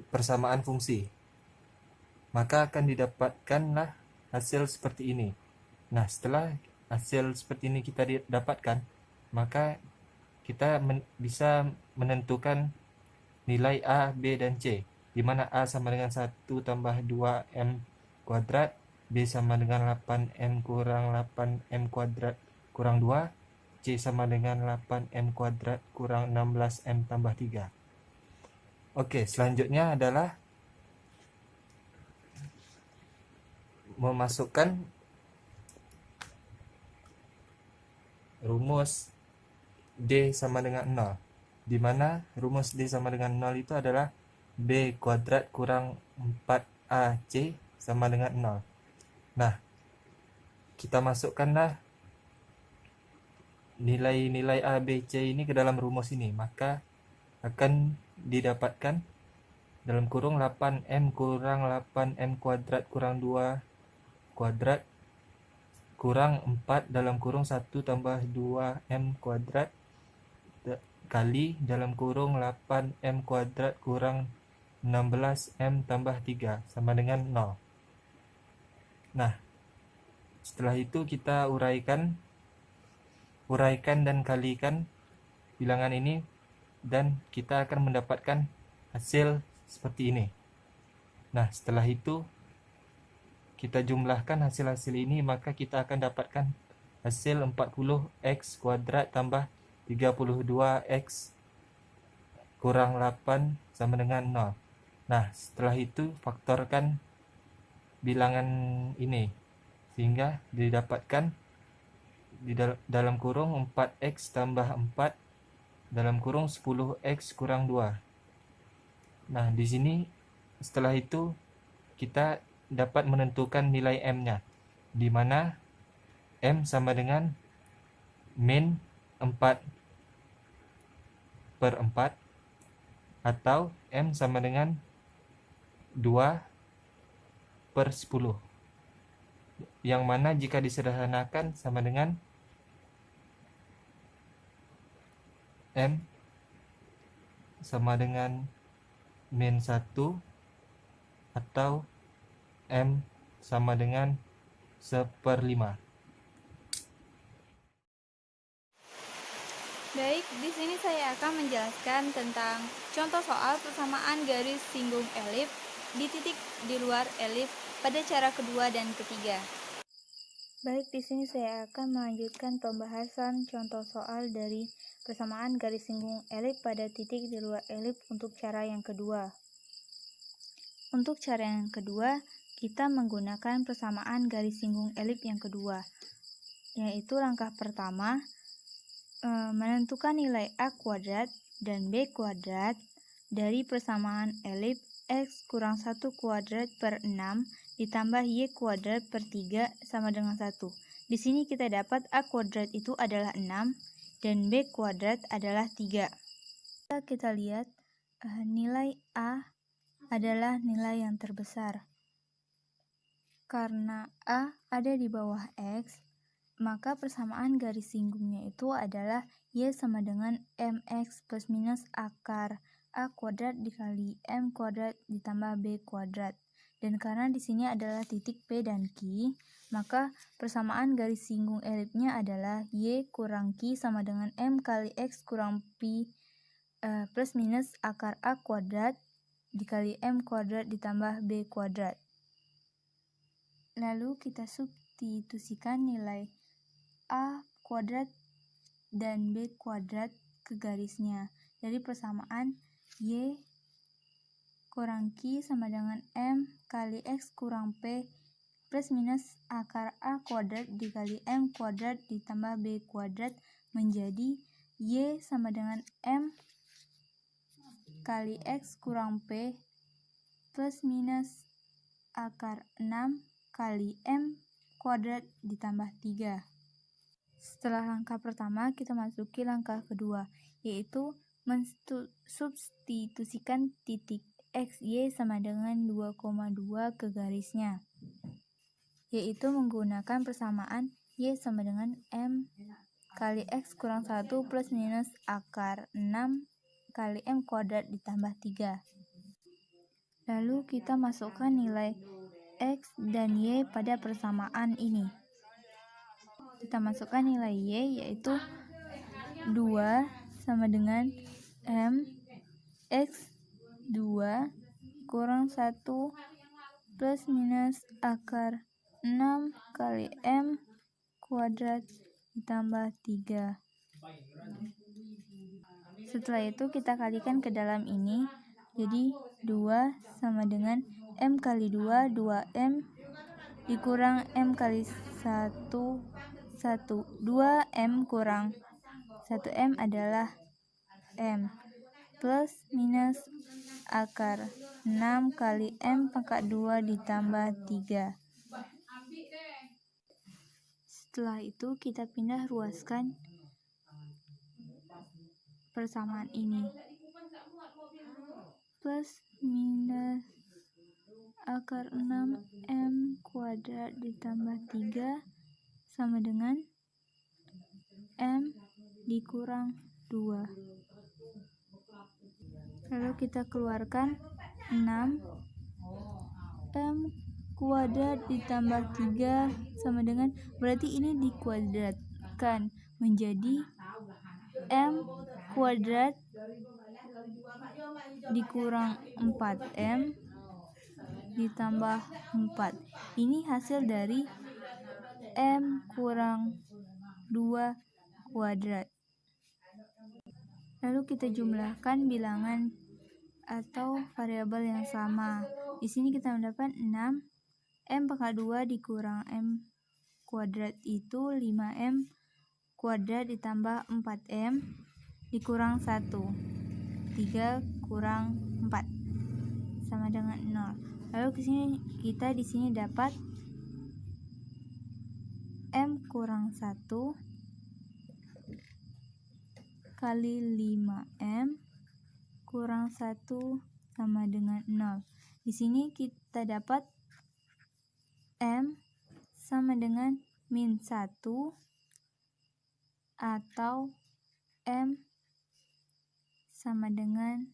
Speaker 4: persamaan fungsi. Maka akan didapatkanlah hasil seperti ini. Nah, setelah hasil seperti ini kita dapatkan, maka kita bisa menentukan nilai A, B, dan C, di mana A sama dengan 1 tambah 2M kuadrat, B sama dengan 8M kurang 8M kuadrat kurang 2, C sama dengan 8M kuadrat kurang 16M tambah 3. Oke, selanjutnya adalah memasukkan rumus D sama dengan 0, di mana rumus D sama dengan 0 itu adalah B kuadrat kurang 4AC sama dengan 0. Nah, kita masukkanlah nilai-nilai A, B, C ini ke dalam rumus ini, maka akan didapatkan dalam kurung 8M kurang 8M kuadrat kurang 2 kuadrat kurang 4 dalam kurung 1 tambah 2M kuadrat kali dalam kurung 8M kuadrat kurang 16M tambah 3 sama dengan 0. Nah, setelah itu kita uraikan dan kalikan bilangan ini, dan kita akan mendapatkan hasil seperti ini. Nah, setelah itu kita jumlahkan hasil-hasil ini, maka kita akan dapatkan hasil 40x kuadrat tambah 32x kurang 8 sama dengan 0. Nah, setelah itu faktorkan bilangan ini, sehingga didapatkan di dalam kurung 4x tambah 4 dalam kurung 10x kurang 2. Nah, di sini setelah itu kita dapat menentukan nilai M-nya, di mana M sama dengan min 4/4 atau M sama dengan 2/10, yang mana jika disederhanakan sama dengan M sama dengan min 1 atau M sama dengan 1/5.
Speaker 1: Baik, di sini saya akan menjelaskan tentang contoh soal persamaan garis singgung elip di titik di luar elip pada cara kedua dan ketiga. Baik, di sini saya akan melanjutkan pembahasan contoh soal dari persamaan garis singgung elip pada titik di luar elip untuk cara yang kedua. Untuk cara yang kedua, kita menggunakan persamaan garis singgung elip yang kedua, yaitu langkah pertama, menentukan nilai A kuadrat dan B kuadrat dari persamaan elip X kurang 1 kuadrat per 6 ditambah Y kuadrat per 3 sama dengan 1. Di sini kita dapat A kuadrat itu adalah 6 dan B kuadrat adalah 3. Kita lihat nilai A adalah nilai yang terbesar. Karena A ada di bawah X, maka persamaan garis singgungnya itu adalah Y sama dengan MX plus minus akar A kuadrat dikali M kuadrat ditambah B kuadrat. Dan karena di sini adalah titik P dan Q, maka persamaan garis singgung elipnya adalah Y kurang Q sama dengan M kali X kurang P plus minus akar A kuadrat dikali M kuadrat ditambah B kuadrat. Lalu kita substitusikan nilai A kuadrat dan B kuadrat ke garisnya. Dari persamaan Y kurang Q sama dengan M kali X kurang P plus minus akar A kuadrat dikali M kuadrat ditambah B kuadrat menjadi Y sama dengan M kali X kurang P plus minus akar 6 kali M kuadrat ditambah 3. Setelah langkah pertama, kita masuki langkah kedua, yaitu mensubstitusikan titik X, Y sama dengan 2,2 ke garisnya, yaitu menggunakan persamaan Y sama dengan M kali X kurang 1 plus minus akar 6 kali M kuadrat ditambah 3. Lalu kita masukkan nilai X dan Y pada persamaan ini. Kita masukkan nilai Y, yaitu 2 sama dengan M X 2 kurang 1 plus minus akar 6 kali M kuadrat ditambah 3. Setelah itu kita kalikan ke dalam ini, jadi 2 sama dengan M kali 2, 2M dikurang M kali 1, 2M kurang 1M adalah M plus minus akar 6 kali M pangkat 2 ditambah 3. Setelah itu kita pindah ruaskan persamaan ini. Plus minus akar 6M kuadrat ditambah 3 sama dengan M dikurang 2. Lalu kita keluarkan 6 M kuadrat ditambah 3 sama dengan, berarti ini dikuadratkan menjadi M kuadrat dikurang 4M ditambah 4. Ini hasil dari M kurang 2 kuadrat. Lalu kita jumlahkan bilangan atau variabel yang sama. Di sini kita mendapat 6 M pangkat 2 dikurang M
Speaker 5: kuadrat itu 5M kuadrat ditambah 4M dikurang 1. 3 kurang 4 sama dengan 0. Lalu kita di sini dapat M kurang 1 kali 5M kurang 1 sama dengan 0. Di sini kita dapat M sama dengan min 1 atau M sama dengan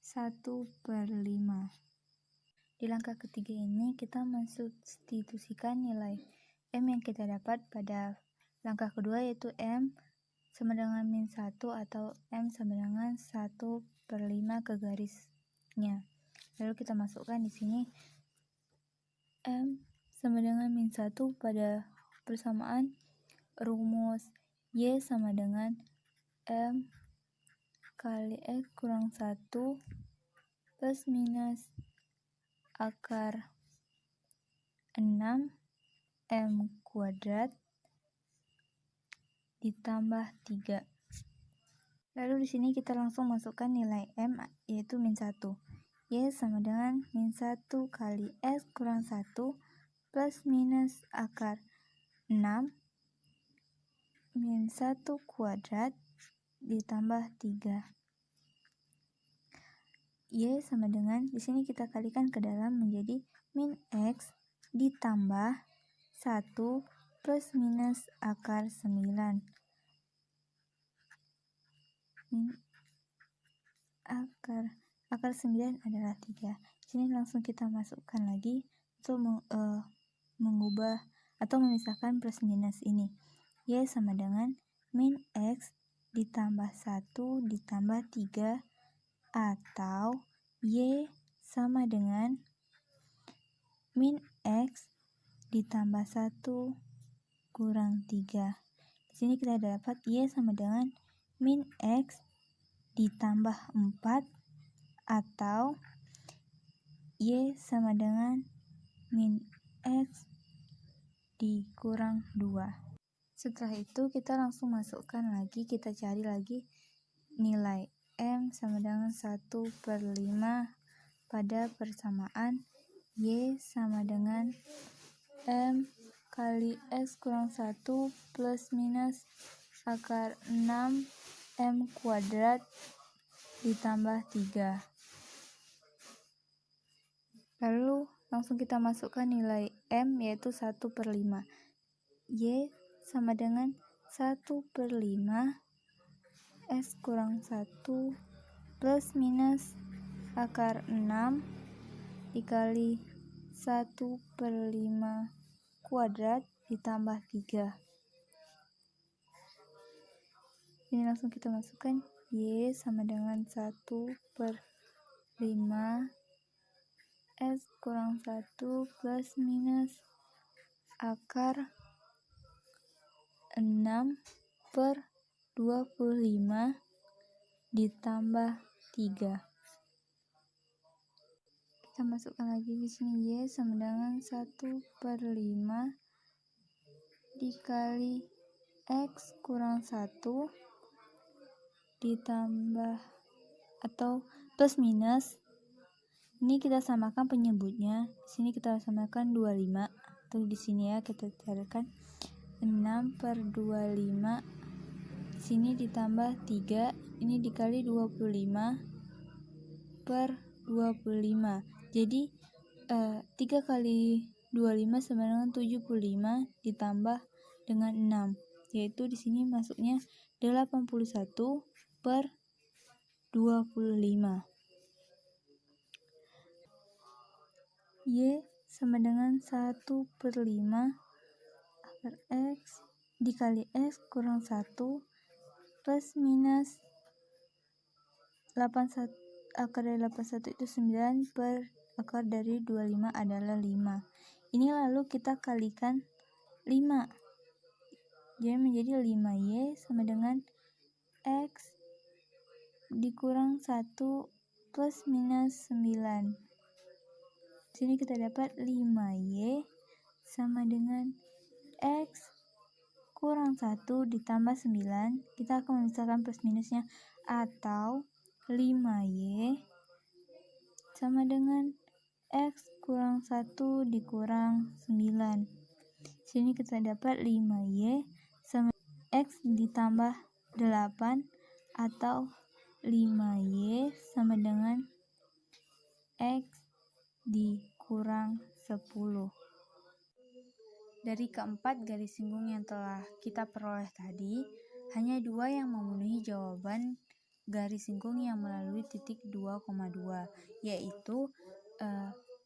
Speaker 5: 1/5. Di langkah ketiga ini kita mensubstitusikan nilai M yang kita dapat pada langkah kedua, yaitu M sama dengan min 1 atau M sama dengan 1/5 ke garisnya. Lalu kita masukkan di sini M sama dengan min 1 pada persamaan rumus Y sama dengan M kali X kurang 1 plus minus akar 6M kuadrat ditambah 3. Lalu di sini kita langsung masukkan nilai M, yaitu min 1. Y sama dengan min 1 kali X kurang 1 plus minus akar 6 min 1 kuadrat ditambah 3. Y sama dengan, di sini kita kalikan ke dalam menjadi min X ditambah 1 plus minus akar 9. Akar 9 adalah 3. Di sini langsung kita masukkan lagi untuk mengubah atau memisahkan plus minus ini. Y sama dengan min X ditambah 1 ditambah 3 atau Y sama dengan min X ditambah 1 kurang 3. Di sini kita dapat Y sama dengan min X ditambah 4 atau Y sama dengan min X dikurang 2. Setelah itu kita langsung masukkan lagi, kita cari lagi nilai M sama dengan 1/5 pada persamaan Y sama dengan M kali X kurang 1 plus minus akar 6M kuadrat ditambah 3. Lalu langsung kita masukkan nilai M, yaitu 1/5. Y sama dengan 1/5 X kurang 1 plus minus akar 6 dikali 1/5 kuadrat ditambah 3. Ini langsung kita masukkan Y sama dengan 1/5 X kurang 1 plus minus akar 6/25 ditambah 3. Kita masukkan lagi di sini Y sama dengan 1/5 dikali X kurang 1 ditambah atau plus minus. Ini kita samakan penyebutnya. Di sini kita samakan 25. Atau di sini ya kita carikan 6/25. Di sini ditambah 3. Ini dikali 25/25. Jadi 3 kali 25 sama dengan 75 ditambah dengan 6, yaitu di sini masuknya 81/25. Y sama dengan 1/5 akar X dikali X kurang 1 plus minus 81, akar dari 81 itu 9 per akar dari 25 adalah 5. Ini lalu kita kalikan 5. Jadi menjadi 5Y sama dengan X dikurang 1 plus minus 9. Sini kita dapat 5Y sama dengan X kurang 1 ditambah 9, kita akan memisahkan plus minusnya, atau 5Y sama dengan X kurang 1 dikurang 9. Sini kita dapat 5Y sama X ditambah 8, atau 5Y sama dengan X dikurang 10. Dari keempat garis singgung yang telah kita peroleh tadi, hanya 2 yang memenuhi jawaban garis singgung yang melalui titik 2,2, yaitu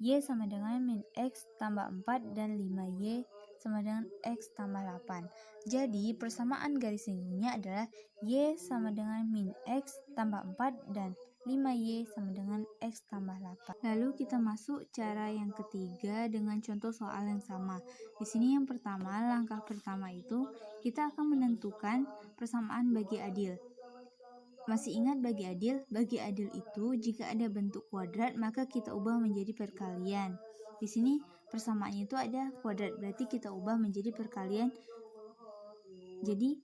Speaker 5: Y sama dengan min X tambah 4 dan 5Y sama dengan X tambah 8. Jadi, persamaan garis singgungnya adalah Y sama dengan min X tambah 4 dan 5Y sama dengan X tambah 8. Lalu kita masuk cara yang ketiga dengan contoh soal yang sama. Di sini yang pertama, langkah pertama itu kita akan menentukan persamaan bagi adil. Masih ingat bagi adil? Bagi adil itu jika ada bentuk kuadrat maka kita ubah menjadi perkalian. Di sini persamaannya itu ada kuadrat, berarti kita ubah menjadi perkalian. Jadi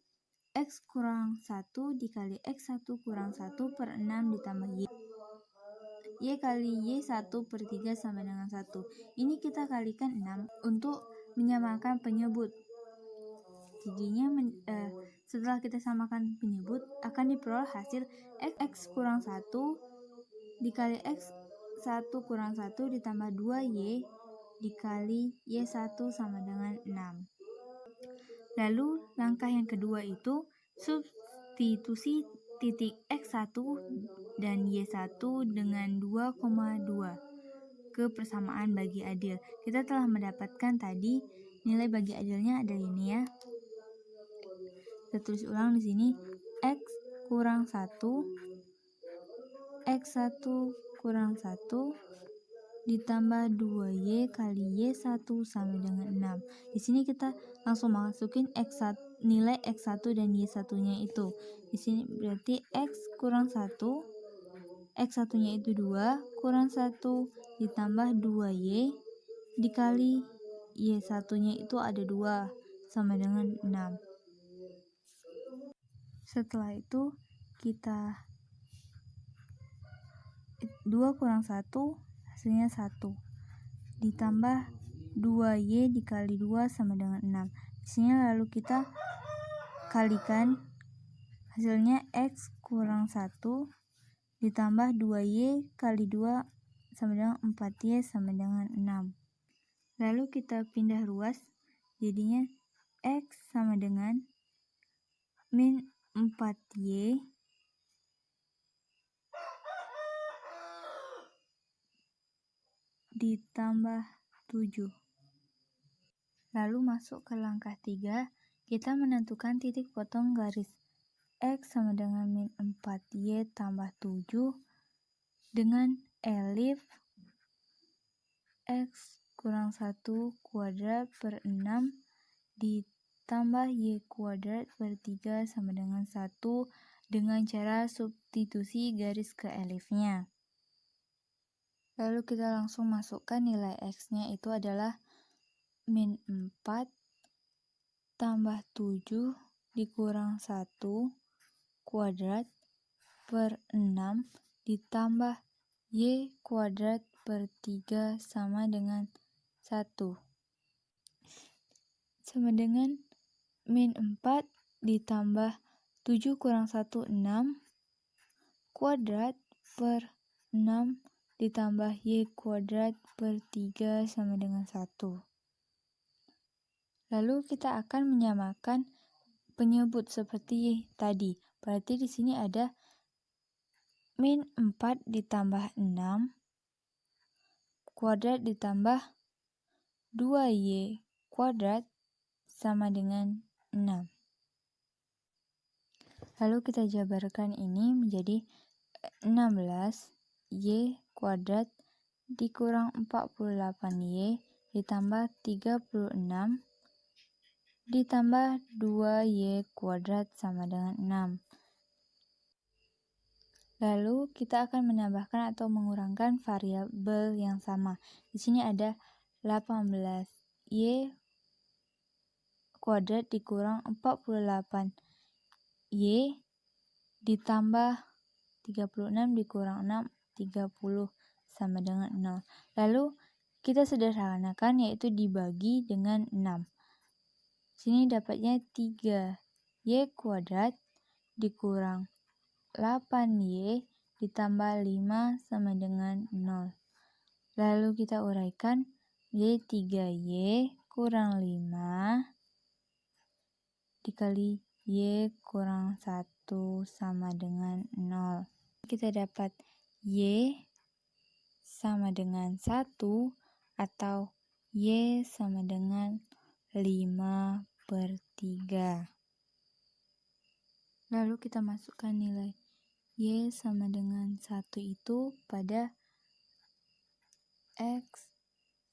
Speaker 5: X kurang 1 dikali X1 kurang 1 per 6 ditambah Y. Y kali Y1 per 3 sama dengan 1. Ini kita kalikan 6 untuk menyamakan penyebut. Jadinya setelah kita samakan penyebut akan diperoleh hasil X kurang 1 dikali X1 kurang 1 ditambah 2Y dikali Y1 sama dengan 6. Lalu langkah yang kedua itu substitusi titik X1 dan Y1 dengan 2,2 ke persamaan bagi adil. Kita telah mendapatkan tadi nilai bagi adilnya ada ini ya. Kita tulis ulang di sini, X kurang 1, X1 kurang 1 ditambah 2Y kali Y1 sama dengan 6. Di sini kita langsung masukin X1, nilai X1 dan Y1-nya itu. Di sini berarti X kurang 1, X1-nya itu 2, kurang 1 ditambah 2Y dikali Y1-nya itu ada 2 sama dengan 6. Setelah itu kita 2 kurang 1 hasilnya 1 ditambah 2Y dikali 2 sama dengan 6. Di sini lalu kita kalikan hasilnya X kurang 1 ditambah 2Y kali 2 sama dengan 4Y sama dengan 6. Lalu kita pindah ruas, jadinya X sama dengan min 4Y ditambah 7. Lalu masuk ke langkah 3, kita menentukan titik potong garis X sama dengan min 4Y tambah 7 dengan elif X kurang 1 kuadrat per 6 ditambah Y kuadrat per 3 sama dengan 1 dengan cara substitusi garis ke elifnya. Lalu kita langsung masukkan nilai X-nya itu adalah min 4 tambah 7 dikurang 1 kuadrat per 6 ditambah Y kuadrat per 3 sama dengan 1. Sama dengan min 4 ditambah 7 kurang 1, 6 kuadrat per 6 ditambah Y kuadrat per 3 sama dengan 1. Lalu kita akan menyamakan penyebut seperti tadi. Berarti di sini ada min 4 ditambah 6 kuadrat ditambah 2Y kuadrat sama dengan 6. Lalu kita jabarkan ini menjadi 16Y kuadrat dikurang 48Y ditambah 36 ditambah 2Y kuadrat sama dengan 6. Lalu kita akan menambahkan atau mengurangkan variabel yang sama. Di sini ada 18 Y kuadrat dikurang 48 Y ditambah 36 dikurang 6 30 sama dengan 0. Lalu kita sederhanakan, yaitu dibagi dengan 6. Sini dapatnya 3Y kuadrat dikurang 8Y ditambah 5 sama dengan 0. Lalu kita uraikan menjadi 3Y kurang 5 dikali Y kurang 1 sama dengan 0. Kita dapat Y sama dengan 1 atau Y sama dengan 5/3. Lalu kita masukkan nilai Y sama dengan 1 itu pada X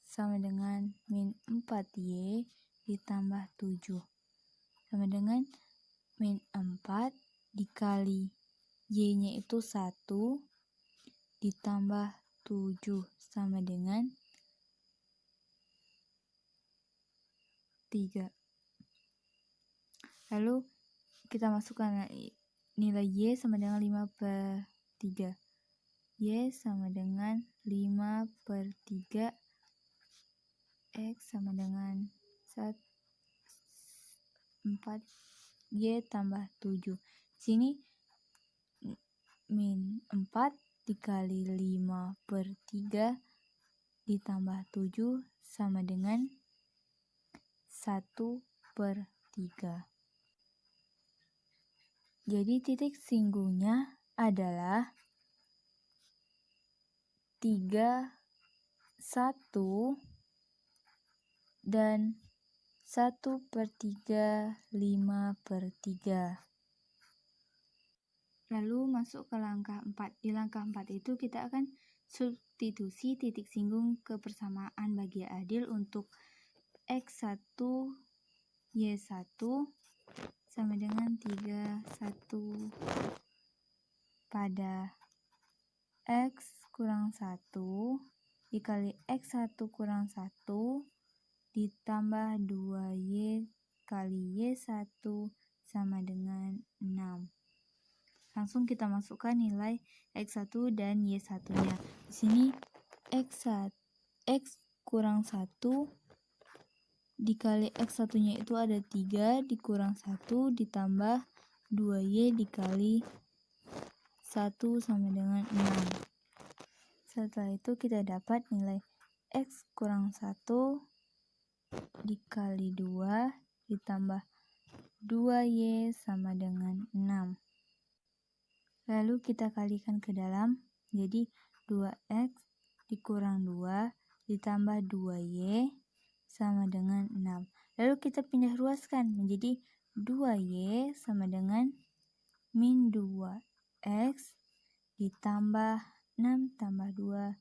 Speaker 5: sama dengan min 4Y ditambah 7 sama dengan min 4 dikali Y-nya itu 1 ditambah 7 sama dengan 3. Lalu kita masukkan nilai Y sama dengan 5/3. Y sama dengan 5/3. X sama dengan 4Y tambah 7. Sini min 4 dikali 5/3 ditambah 7 sama dengan 1/3. Jadi titik singgungnya adalah 3, 1, dan 1/3, 5/3. Lalu masuk ke langkah 4. Di langkah 4 itu kita akan substitusi titik singgung ke persamaan bagi adil untuk X1, Y1 sama dengan 3, 1 pada X kurang 1 dikali X1 kurang 1 ditambah 2Y kali Y1 sama dengan 6. Langsung kita masukkan nilai X1 dan Y1-nya. Di sini X kurang 1 dikali X1-nya itu ada 3 dikurang 1 ditambah 2Y dikali 1 sama dengan 6. Setelah itu kita dapat nilai X kurang 1 dikali 2 ditambah 2Y sama dengan 6. Lalu kita kalikan ke dalam, jadi 2X dikurang 2 ditambah 2Y sama dengan 6. Lalu kita pindah ruaskan menjadi 2Y sama dengan min 2X ditambah 6 tambah 2,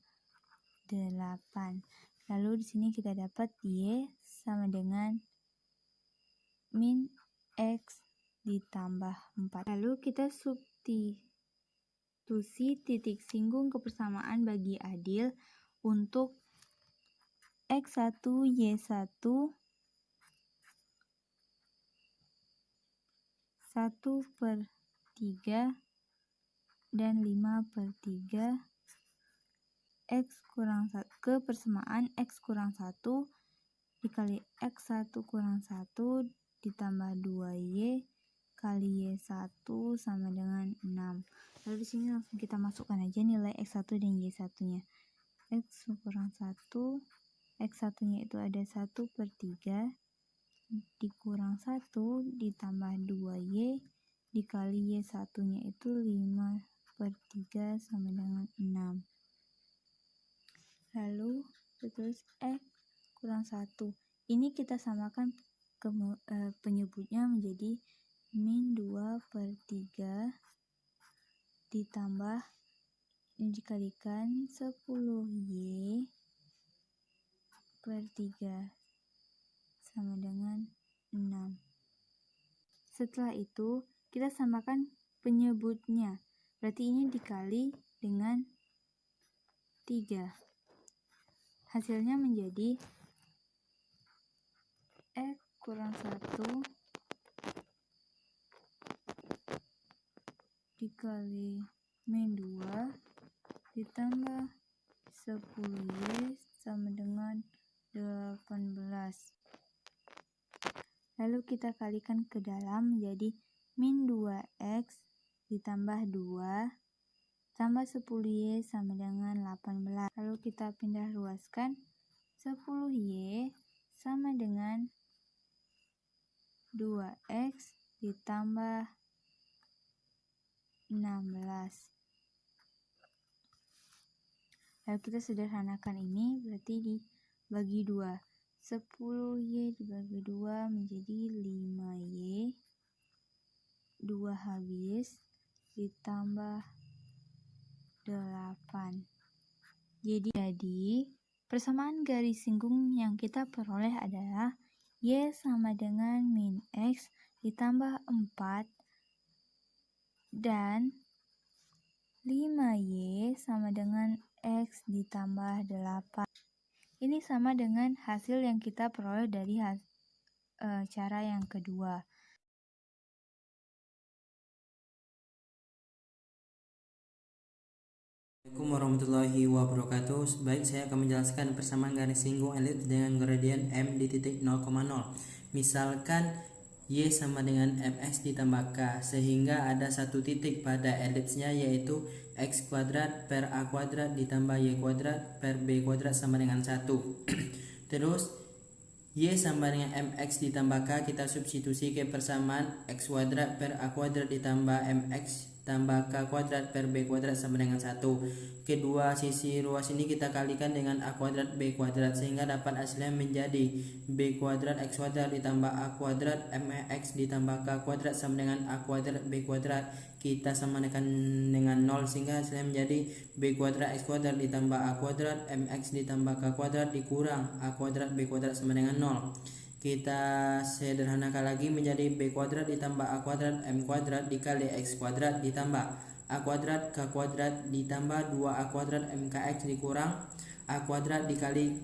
Speaker 5: 8. Lalu di sini kita dapat Y sama dengan min X ditambah 4. Lalu kita substitusi titik singgung kebersamaan bagi adil untuk X1, Y1, 1/3 dan 5/3 X kurang 1 ke persamaan X kurang 1 dikali X1 kurang 1 ditambah 2Y kali Y1 sama dengan 6. Lalu di sini langsung kita masukkan aja nilai X1 dan Y1-nya. X kurang 1, X1-nya itu ada 1/3 dikurang 1 ditambah 2Y dikali Y1-nya itu 5/3 sama dengan 6. Lalu terus X kurang 1. Ini kita samakan ke penyebutnya menjadi min 2/3 ditambah ini dikalikan 10Y/3 sama dengan 6. Setelah itu kita samakan penyebutnya. Berarti ini dikali dengan 3. Hasilnya menjadi X kurang 1 dikali min 2 ditambah 10Y sama dengan 18. Lalu kita kalikan ke dalam, jadi min 2X ditambah 2 tambah 10Y sama dengan 18. Lalu kita pindah ruaskan, 10Y sama dengan 2X ditambah 16. Lalu kita sederhanakan ini, berarti dibagi 2. 10Y dibagi 2 menjadi 5Y. 2 habis ditambah 8. Jadi persamaan garis singgung yang kita peroleh adalah Y sama dengan min X ditambah 4 dan 5Y sama dengan X ditambah 8. Ini sama dengan hasil yang kita peroleh dari cara yang kedua.
Speaker 6: Assalamualaikum warahmatullahi wabarakatuh. Baik, saya akan menjelaskan persamaan garis singgung elips dengan gradien M di titik 0,0. Misalkan Y sama dengan mx ditambah k, sehingga ada satu titik pada elipsnya, yaitu x kuadrat per a kuadrat ditambah y kuadrat per b kuadrat sama dengan 1. Terus Y sama dengan mx ditambah k kita substitusi ke persamaan x kuadrat per a kuadrat ditambah mx tambah k kuadrat per b kuadrat sama dengan 1. Kedua sisi ruas ini kita kalikan dengan a kuadrat b kuadrat, sehingga dapat hasilnya menjadi b kuadrat x kuadrat ditambah a kuadrat mx ditambah k kuadrat sama dengan a kuadrat b kuadrat. Kita samakan dengan 0, sehingga hasilnya menjadi b kuadrat x kuadrat ditambah a kuadrat mx ditambah k kuadrat dikurang a kuadrat b kuadrat sama dengan 0. Kita sederhanakan lagi menjadi b kuadrat ditambah a kuadrat m kuadrat dikali x kuadrat ditambah a kuadrat k kuadrat ditambah 2a kuadrat mkx dikurang a kuadrat dikali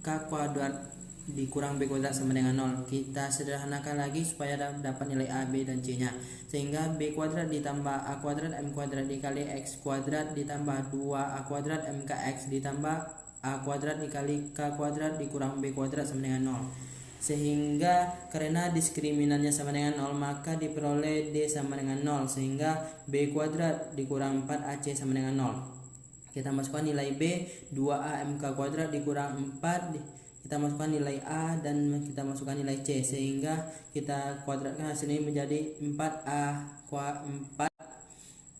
Speaker 6: k kuadrat dikurang b kuadrat sama dengan 0. Kita sederhanakan lagi supaya dapat nilai a, b, dan c nya, sehingga b kuadrat ditambah a kuadrat m kuadrat dikali x kuadrat ditambah 2a kuadrat mkx ditambah a kuadrat dikali k kuadrat dikurang b kuadrat sama dengan 0. Sehingga karena diskriminannya sama dengan 0, maka diperoleh D sama dengan 0, sehingga B kuadrat dikurang 4AC sama dengan 0. Kita masukkan nilai B, 2A MK kuadrat dikurang 4, kita masukkan nilai A dan kita masukkan nilai C, sehingga kita kuadratkan hasil ini menjadi 4A 4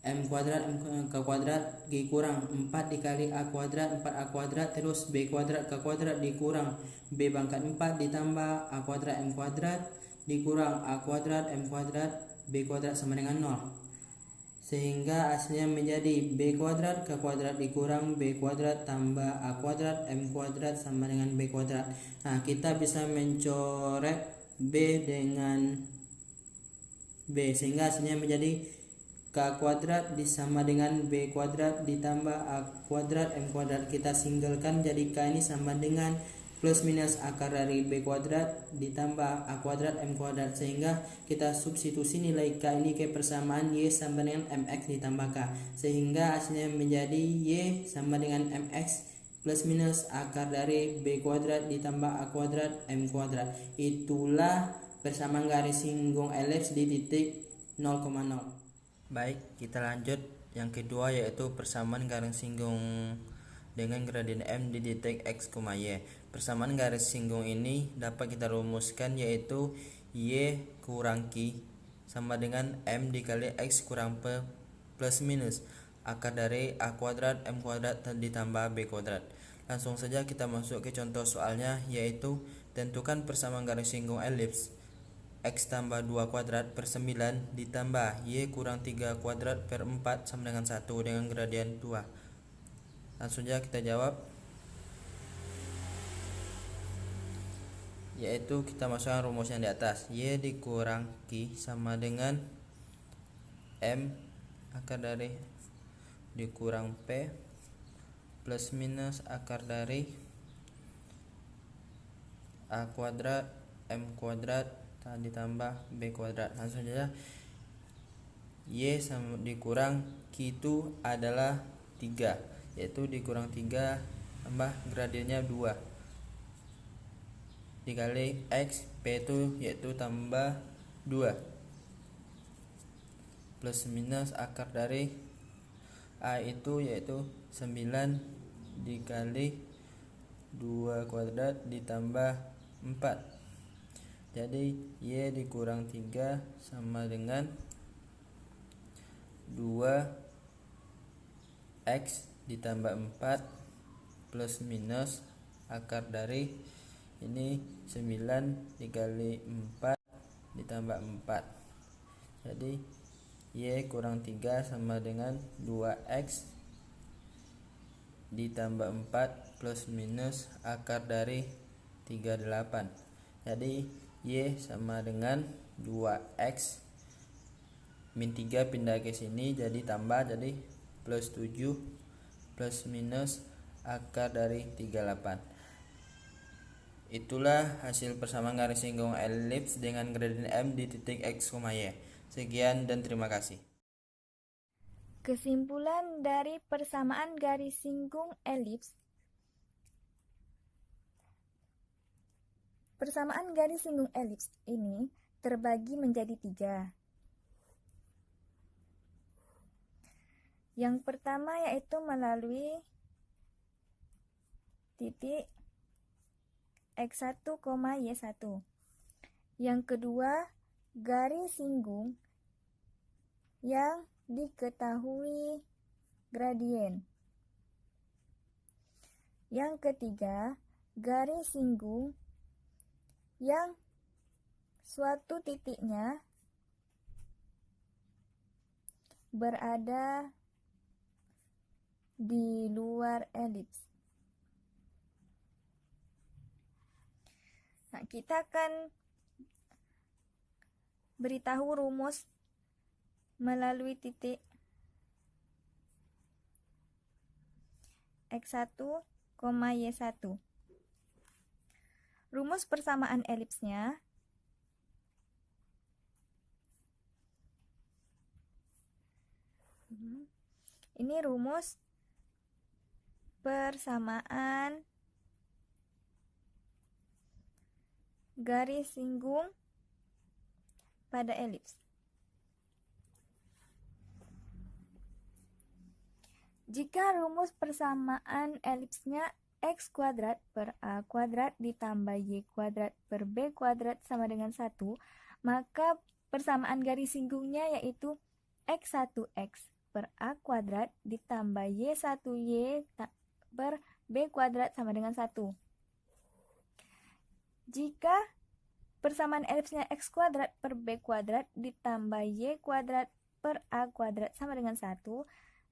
Speaker 6: M kuadrat M K kuadrat dikurang 4 dikali A kuadrat 4A kuadrat, terus B kuadrat K kuadrat dikurang B pangkat 4 ditambah A kuadrat M kuadrat dikurang A kuadrat M kuadrat B kuadrat sama dengan 0, sehingga hasilnya menjadi B kuadrat K kuadrat dikurang B kuadrat tambah A kuadrat M kuadrat sama dengan B kuadrat. Nah, kita bisa mencoret B dengan B, sehingga hasilnya menjadi K kuadrat sama dengan B kuadrat ditambah A kuadrat M kuadrat. Kita singgalkan, jadi K ini sama dengan plus minus akar dari B kuadrat ditambah A kuadrat M kuadrat, sehingga kita substitusi nilai K ini ke persamaan Y sama dengan MX ditambah K, sehingga hasilnya menjadi Y sama dengan MX plus minus akar dari B kuadrat ditambah A kuadrat M kuadrat. Itulah persamaan garis singgung elips di titik 0,0. Baik, kita lanjut yang kedua, yaitu persamaan garis singgung dengan gradien M di titik X, Y. Persamaan garis singgung ini dapat kita rumuskan, yaitu Y kurang Q sama dengan M dikali X kurang P plus minus akar dari A kuadrat M kuadrat ditambah B kuadrat. Langsung saja kita masuk ke contoh soalnya, yaitu tentukan persamaan garis singgung elips X tambah 2 kuadrat per 9 ditambah Y kurang 3 kuadrat per 4 sama dengan 1 dengan gradien 2. Langsung saja kita jawab, yaitu kita masukkan rumus yang di atas. Y dikurang Q sama dengan M akar dari dikurang P plus minus akar dari A kuadrat M kuadrat ditambah B kuadrat. Langsung saja, Y sama dikurang Q itu adalah 3, yaitu dikurang 3 tambah gradiennya 2 dikali X, P itu yaitu tambah 2 plus minus akar dari A itu yaitu 9 dikali 2 kuadrat ditambah 4. Jadi Y dikurang 3 sama dengan 2X ditambah 4 plus minus akar dari ini 9 dikali 4 ditambah 4. Jadi Y kurang 3 sama dengan 2X ditambah 4 plus minus akar dari 38. Jadi Y sama dengan 2X min 3 pindah ke sini jadi tambah, jadi plus 7 plus minus akar dari 38. Itulah hasil persamaan garis singgung elips dengan gradien M di titik X, Y. Sekian dan terima kasih.
Speaker 1: Kesimpulan dari persamaan garis singgung elips. Persamaan garis singgung elips ini terbagi menjadi 3. Yang pertama yaitu melalui titik X1, Y1. Yang kedua, garis singgung yang diketahui gradien. Yang ketiga, garis singgung yang suatu titiknya berada di luar elips. Nah, kita akan beritahu rumus melalui titik X1, Y1. Rumus persamaan elipsnya ini rumus persamaan garis singgung pada elips. Jika rumus persamaan elipsnya X kuadrat per A kuadrat ditambah Y kuadrat per B kuadrat sama dengan 1, maka persamaan garis singgungnya yaitu X1X per A kuadrat ditambah Y1Y per B kuadrat sama dengan 1. Jika persamaan elipsnya X kuadrat per B kuadrat ditambah Y kuadrat per A kuadrat sama dengan 1,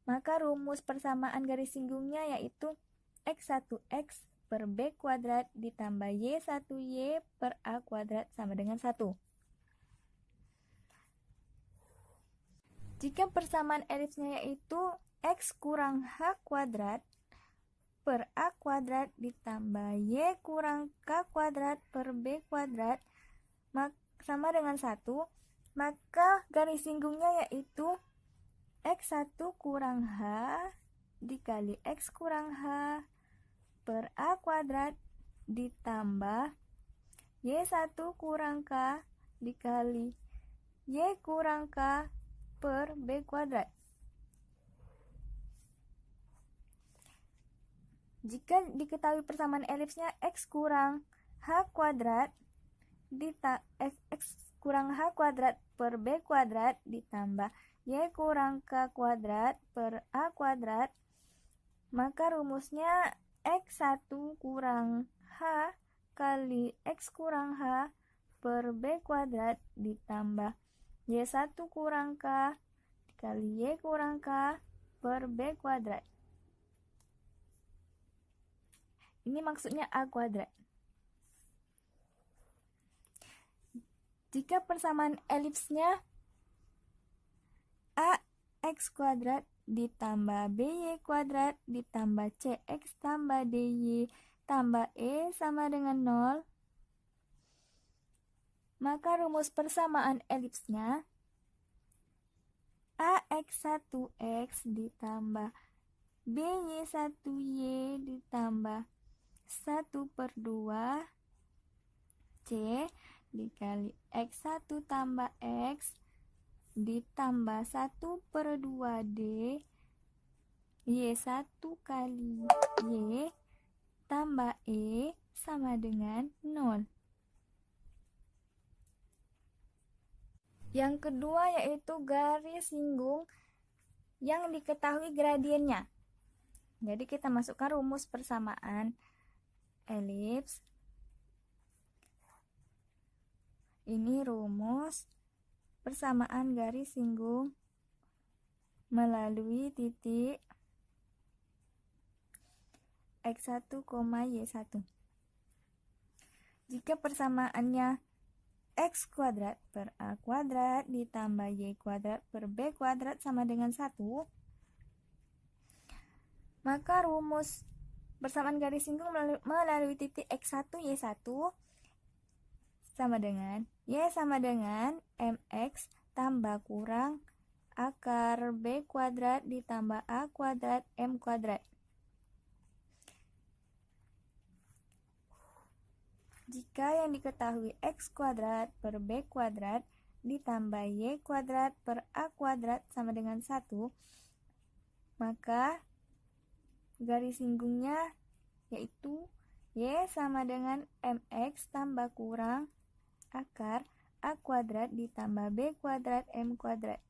Speaker 1: maka rumus persamaan garis singgungnya yaitu X1X per B kuadrat ditambah Y1Y per A kuadrat sama dengan 1. Jika persamaan elipsnya yaitu X kurang H kuadrat per A kuadrat ditambah Y kurang K kuadrat per B kuadrat sama dengan 1, maka garis singgungnya yaitu X1 kurang H dikali X kurang H per A kuadrat ditambah Y1 kurang K dikali Y kurang K per B kuadrat. Jika diketahui persamaan elipsnya X kurang H kuadrat X kurang H kuadrat per B kuadrat ditambah Y kurang K kuadrat per A kuadrat, maka rumusnya X1 kurang H kali X kurang H per B kuadrat ditambah Y1 kurang K dikali Y kurang K per B kuadrat. Ini maksudnya A kuadrat. Jika persamaan elipsnya AX kuadrat ditambah BY kuadrat ditambah CX tambah DY tambah E sama dengan 0, Maka rumus persamaan elipsnya AX1X ditambah BY1Y ditambah 1/2 C dikali X1 tambah X ditambah 1/2 D Y1 kali Y tambah E sama dengan 0. Yang kedua yaitu garis singgung yang diketahui gradiennya. Jadi kita masukkan rumus persamaan elips. Ini rumus persamaan garis singgung melalui titik X1, Y1. Jika persamaannya X kuadrat per A kuadrat ditambah Y kuadrat per B kuadrat sama dengan 1, maka rumus persamaan garis singgung melalui titik X1, Y1 sama dengan Y sama dengan MX tambah kurang akar B kuadrat ditambah A kuadrat M kuadrat. Jika yang diketahui X kuadrat per B kuadrat ditambah Y kuadrat per A kuadrat sama dengan 1, maka garis singgungnya yaitu Y sama dengan MX tambah kurang akar A kuadrat ditambah B kuadrat M kuadrat.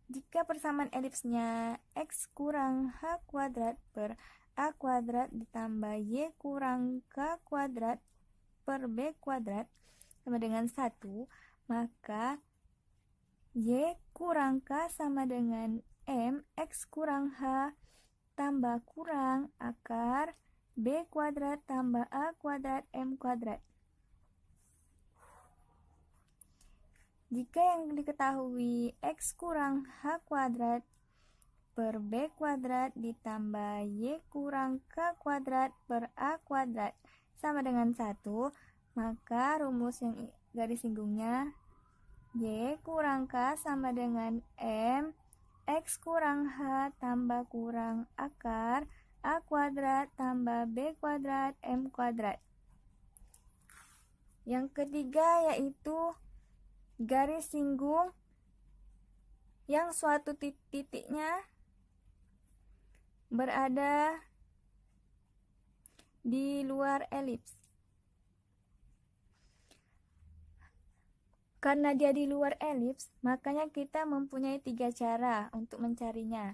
Speaker 1: Jika persamaan elipsnya X kurang H kuadrat per A kuadrat ditambah Y kurang K kuadrat per B kuadrat sama dengan 1, maka Y kurang K sama dengan M X kurang H tambah kurang akar B kuadrat tambah A kuadrat M kuadrat. Jika yang diketahui X kurang H kuadrat per B kuadrat ditambah Y kurang K kuadrat per A kuadrat sama dengan 1, maka rumus yang garis singgungnya Y kurang K sama dengan M X kurang H tambah kurang akar A kuadrat tambah B kuadrat M kuadrat. Yang ketiga yaitu garis singgung yang suatu titiknya berada di luar elips. Karena dia di luar elips, makanya kita mempunyai 3 cara untuk mencarinya.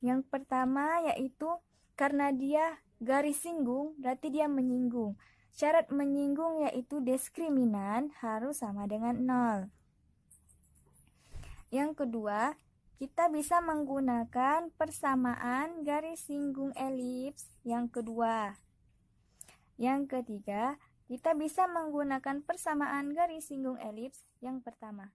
Speaker 1: Yang pertama yaitu karena dia garis singgung, berarti dia menyinggung. Syarat menyinggung yaitu diskriminan harus sama dengan 0. Yang kedua, kita bisa menggunakan persamaan garis singgung elips yang kedua. Yang ketiga, kita bisa menggunakan persamaan garis singgung elips yang pertama.